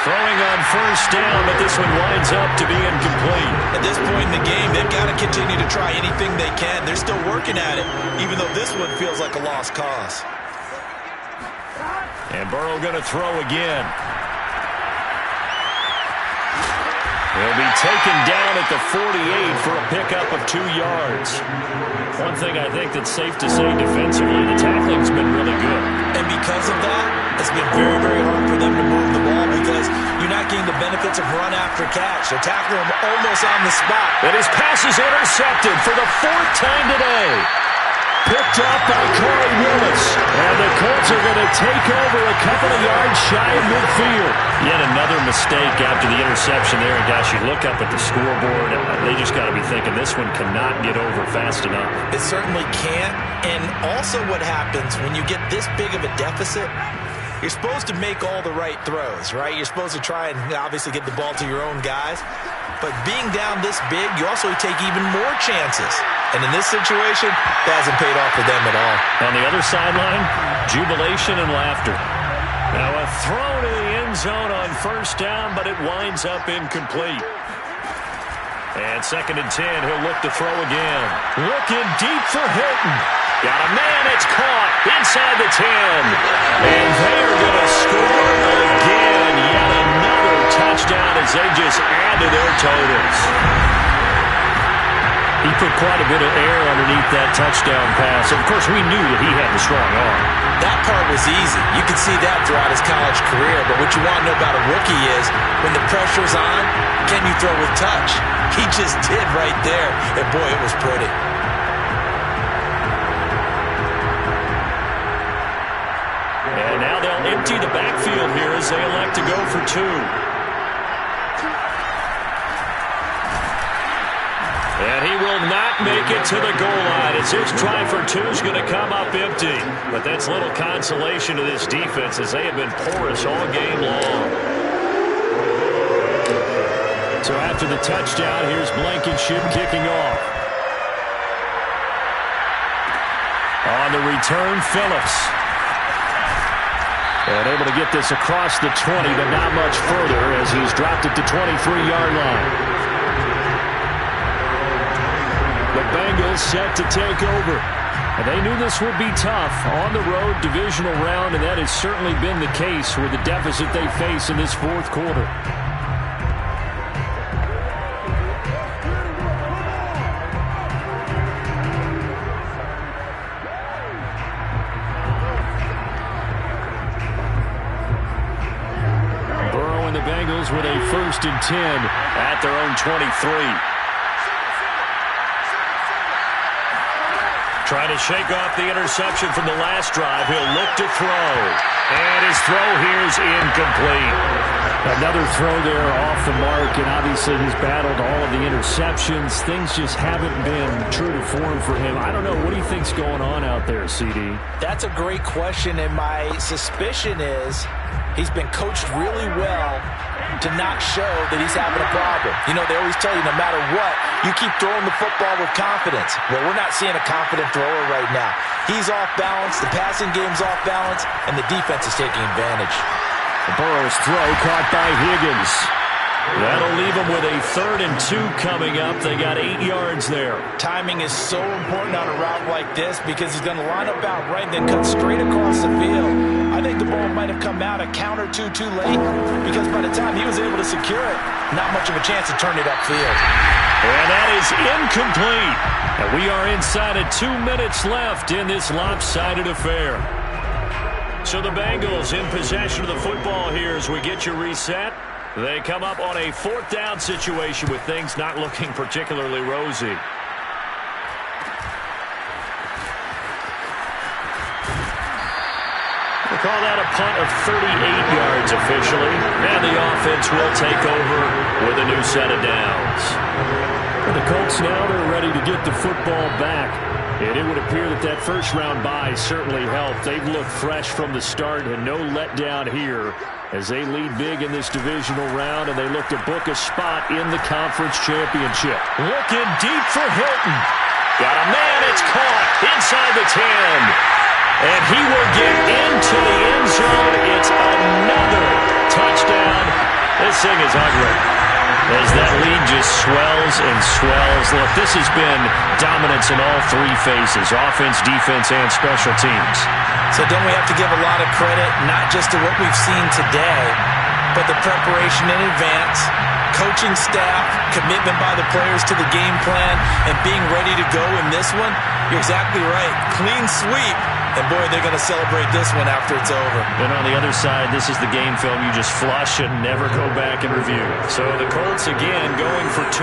Throwing on 1st down, but this one winds up to be incomplete. At this point in the game, they've got to continue to try anything they can. They're still working at it, even though this one feels like a lost cause. And Burrow going to throw again. He'll be taken down at the 48 for a pickup of 2 yards. One thing I think that's safe to say defensively, the tackling's been really good. And because of that, it's been very, very hard for them to move the ball because you're not getting the benefits of run after catch. They're tackling him almost on the spot. And his pass is intercepted for the 4th time today. Picked up by Corey Willis. And the Colts are going to take over a couple of yards shy of midfield. Yet another mistake after the interception there. And gosh, you look up at the scoreboard, they just got to be thinking this one cannot get over fast enough. It certainly can't. And also what happens when you get this big of a deficit, you're supposed to make all the right throws, right? You're supposed to try and obviously get the ball to your own guys. But being down this big, you also take even more chances. And in this situation, that hasn't paid off for them at all. On the other sideline, jubilation and laughter. Now a throw to the end zone on 1st down, but it winds up incomplete. And 2nd and 10, he'll look to throw again. Looking deep for Hilton. Got a man, it's caught inside the 10. And they're going to score again. Yet another touchdown as they just add to their totals. He put quite a bit of air underneath that touchdown pass. Of course, we knew that he had the strong arm. That part was easy. You could see that throughout his college career. But what you want to know about a rookie is when the pressure's on, can you throw with touch? He just did right there. And, boy, it was pretty. And now they'll empty the backfield here as they elect to go for 2. And he will not make it to the goal line as his try for 2 is going to come up empty. But that's little consolation to this defense as they have been porous all game long. So after the touchdown, here's Blankenship kicking off. On the return, Phillips. And able to get this across the 20, but not much further as he's dropped it to 23-yard line. The Bengals set to take over. And they knew this would be tough on the road divisional round, and that has certainly been the case with the deficit they face in this fourth quarter. Burrow and the Bengals with a 1st and 10 at their own 23. Trying to shake off the interception from the last drive. He'll look to throw. And his throw here is incomplete. Another throw there off the mark, and obviously he's battled all of the interceptions. Things just haven't been true to form for him. I don't know. What do you think's going on out there, CD? That's a great question, and my suspicion is he's been coached really well to not show that he's having a problem. You know, they always tell you no matter what, you keep throwing the football with confidence. Well, we're not seeing a confident thrower right now. He's off balance, the passing game's off balance, and the defense is taking advantage. Burrow's throw caught by Higgins. That'll leave them with a 3rd and 2 coming up. They got 8 yards there. Timing is so important on a route like this because he's going to line up out right and then cut straight across the field. I think the ball might have come out a count or two too late because by the time he was able to secure it, not much of a chance to turn it upfield. And that is incomplete. And we are inside of 2 minutes left in this lopsided affair. So the Bengals in possession of the football here as we get you reset. They come up on a 4th down situation with things not looking particularly rosy. We'll call that a punt of 38 yards officially. And the offense will take over with a new set of downs. For the Colts now, they're ready to get the football back. And it would appear that that first-round bye certainly helped. They've looked fresh from the start and no letdown here as they lead big in this divisional round, and they look to book a spot in the conference championship. Looking deep for Hilton. Got a man, it's caught inside the 10. And he will get into the end zone. It's another touchdown. This thing is ugly as that lead just swells and swells. Look, this has been dominance in all 3 phases, offense, defense, and special teams. So don't we have to give a lot of credit, not just to what we've seen today, but the preparation in advance, coaching staff, commitment by the players to the game plan, and being ready to go in this one? You're exactly right. Clean sweep. And, boy, they're going to celebrate this one after it's over. And on the other side, this is the game film you just flush and never go back and review. So the Colts again going for 2.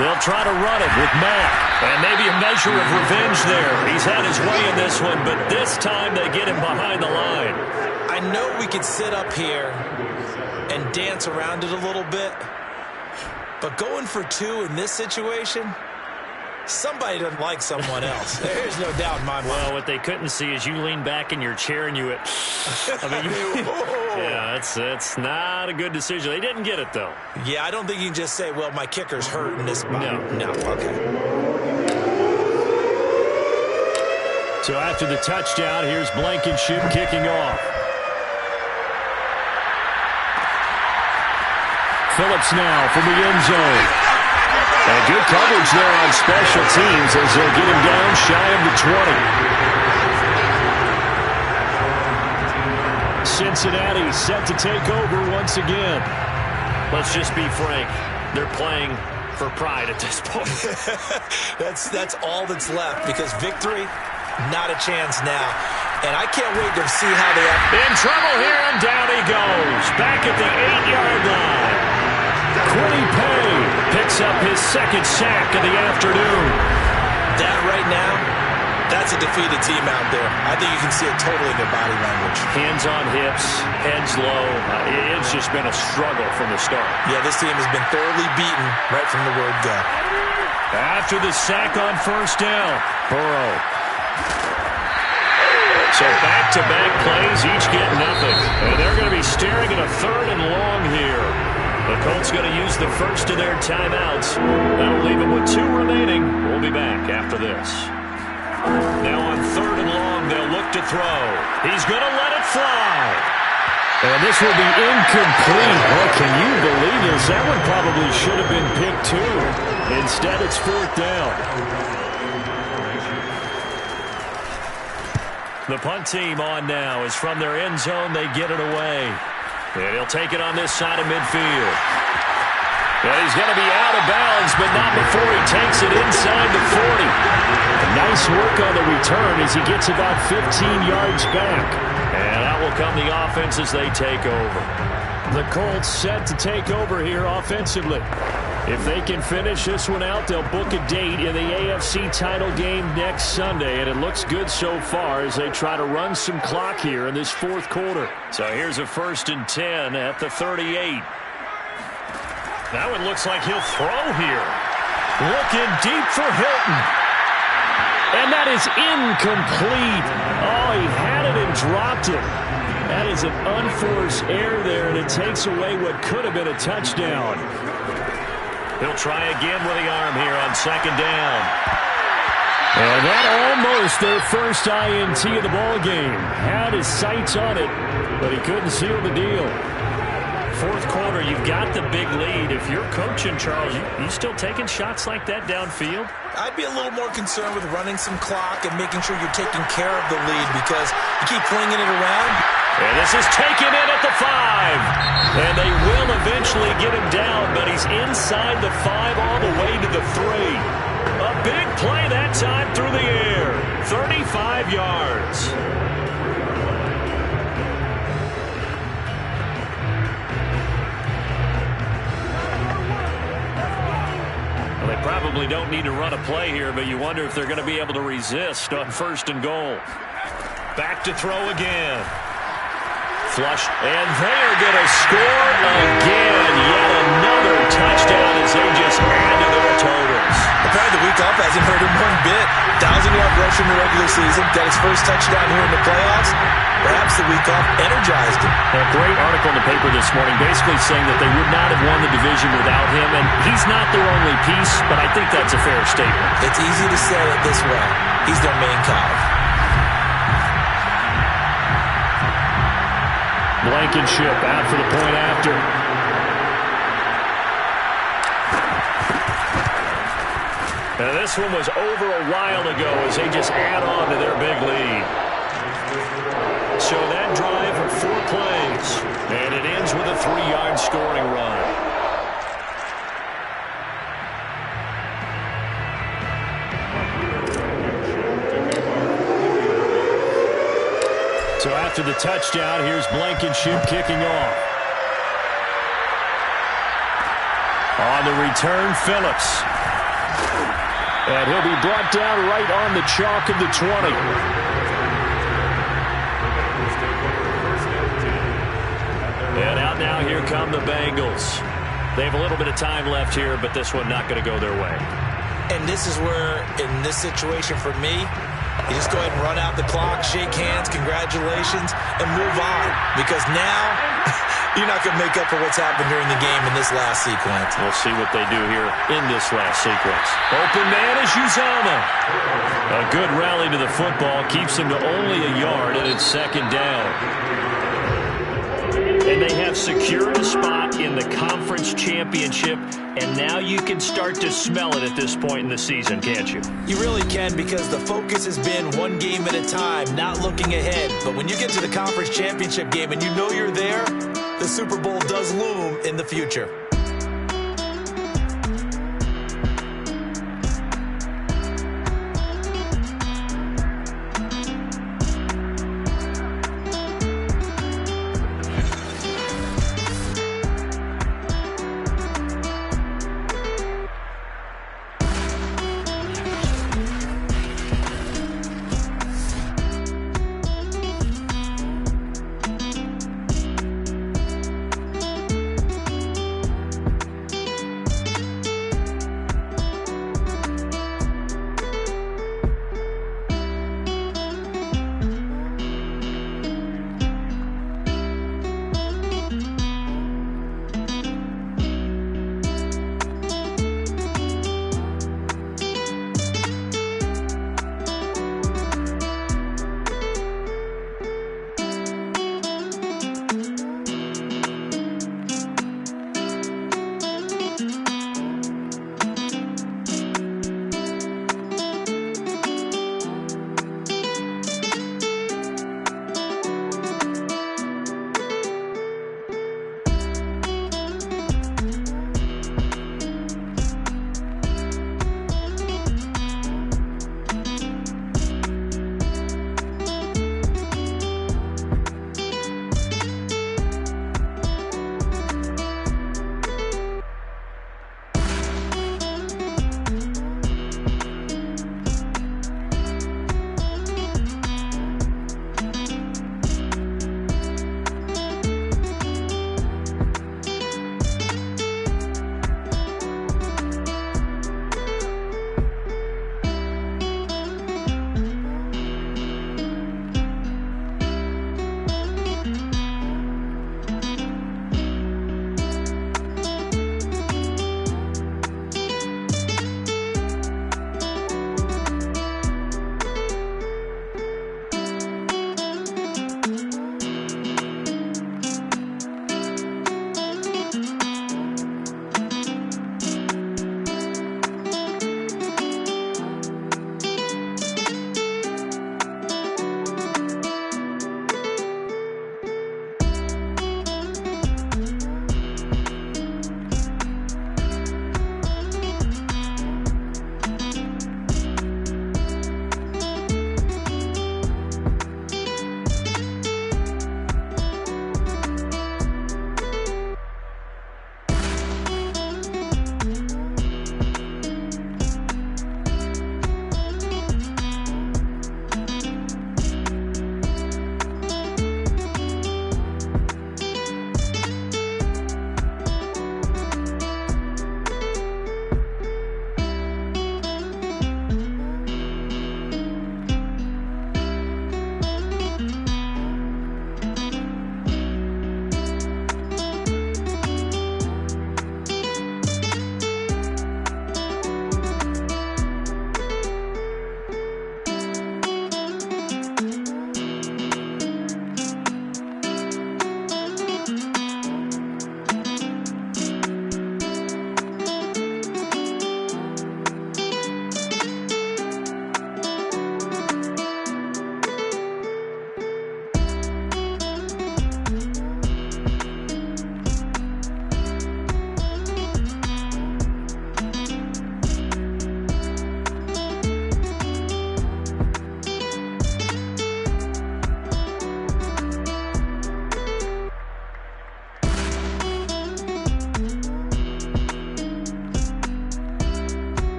They'll try to run it with Mack. And maybe a measure of revenge there. He's had his way in this one, but this time they get him behind the line. I know we could sit up here and dance around it a little bit, but going for 2 in this situation, somebody doesn't like someone else. There's no doubt in my mind. Well, what they couldn't see is you lean back in your chair and you went, yeah, that's not a good decision. They didn't get it, though. Yeah, I don't think you can just say, well, my kicker's hurt in this spot. No, okay. So after the touchdown, here's Blankenship kicking off. Phillips now from the end zone. And good coverage there on special teams as they'll get him down shy of the 20. Cincinnati set to take over once again. Let's just be frank. They're playing for pride at this point. That's all that's left, because victory, not a chance now. And I can't wait to see how they have... In trouble here, and down he goes. Back at the 8-yard line. Quiddy Pay picks up his second sack of the afternoon. That right now, that's a defeated team out there. I think you can see it totally in their body language. Hands on hips, heads low. It's just been a struggle from the start. Yeah, this team has been thoroughly beaten right from the word go. After the sack on first down, Burrow. So back-to-back plays, each get nothing. And they're going to be staring at a 3rd and long here. The Colts going to use the first of their timeouts. That'll leave them with 2 remaining. We'll be back after this. Now on 3rd and long, they'll look to throw. He's going to let it fly. And this will be incomplete. Oh, can you believe this? That one probably should have been picked too. Instead, it's 4th down. The punt team on now is from their end zone. They get it away. And he'll take it on this side of midfield. And he's going to be out of bounds, but not before he takes it inside the 40. Nice work on the return as he gets about 15 yards back. And out will come the offense as they take over. The Colts set to take over here offensively. If they can finish this one out, they'll book a date in the AFC title game next Sunday, and it looks good so far as they try to run some clock here in this 4th quarter. So here's a 1st and 10 at the 38. That one looks like he'll throw here. Looking deep for Hilton. And that is incomplete. Oh, he had it and dropped it. That is an unforced error there, and it takes away what could have been a touchdown. He'll try again with the arm here on 2nd down. And that almost their first INT of the ball game. Had his sights on it, but he couldn't seal the deal. 4th quarter, you've got the big lead. If you're coaching, Charles, you still taking shots like that downfield? I'd be a little more concerned with running some clock and making sure you're taking care of the lead, because you keep flinging it around. And this is taken in at the 5. And they will eventually get him down, but he's inside the 5 all the way to the 3. A big play that time through the air. 35 yards. Well, they probably don't need to run a play here, but you wonder if they're going to be able to resist on 1st and goal. Back to throw again. Flush, and they are going to score again. Yet another touchdown as they just add to their totals. Apparently the week off hasn't hurt him one bit. 1,000-yard rush in the regular season. Got his first touchdown here in the playoffs. Perhaps the week off energized him. A great article in the paper this morning basically saying that they would not have won the division without him, and he's not their only piece, but I think that's a fair statement. It's easy to say it this way. He's their main cog. Blankenship out for the point after. Now this one was over a while ago as they just add on to their big lead. So that drive of 4 plays, and it ends with a 3-yard scoring run. So after the touchdown, here's Blankenship kicking off. On the return, Phillips. And he'll be brought down right on the chalk of the 20. And out now, here come the Bengals. They have a little bit of time left here, but this one not going to go their way. And this is where, in this situation for me, you just go ahead and run out the clock, shake hands, congratulations, and move on. Because now, you're not going to make up for what's happened during the game in this last sequence. We'll see what they do here in this last sequence. Open man is Uzomah. A good rally to the football keeps him to only a yard, and it's 2nd down. And they have secured a spot in the conference championship, and now you can start to smell it at this point in the season, can't you? You really can, because the focus has been one game at a time, not looking ahead. But when you get to the conference championship game and you know you're there, the Super Bowl does loom in the future.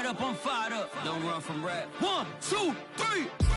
up, I'm fired up. Don't run from rap. 1, 2, 3.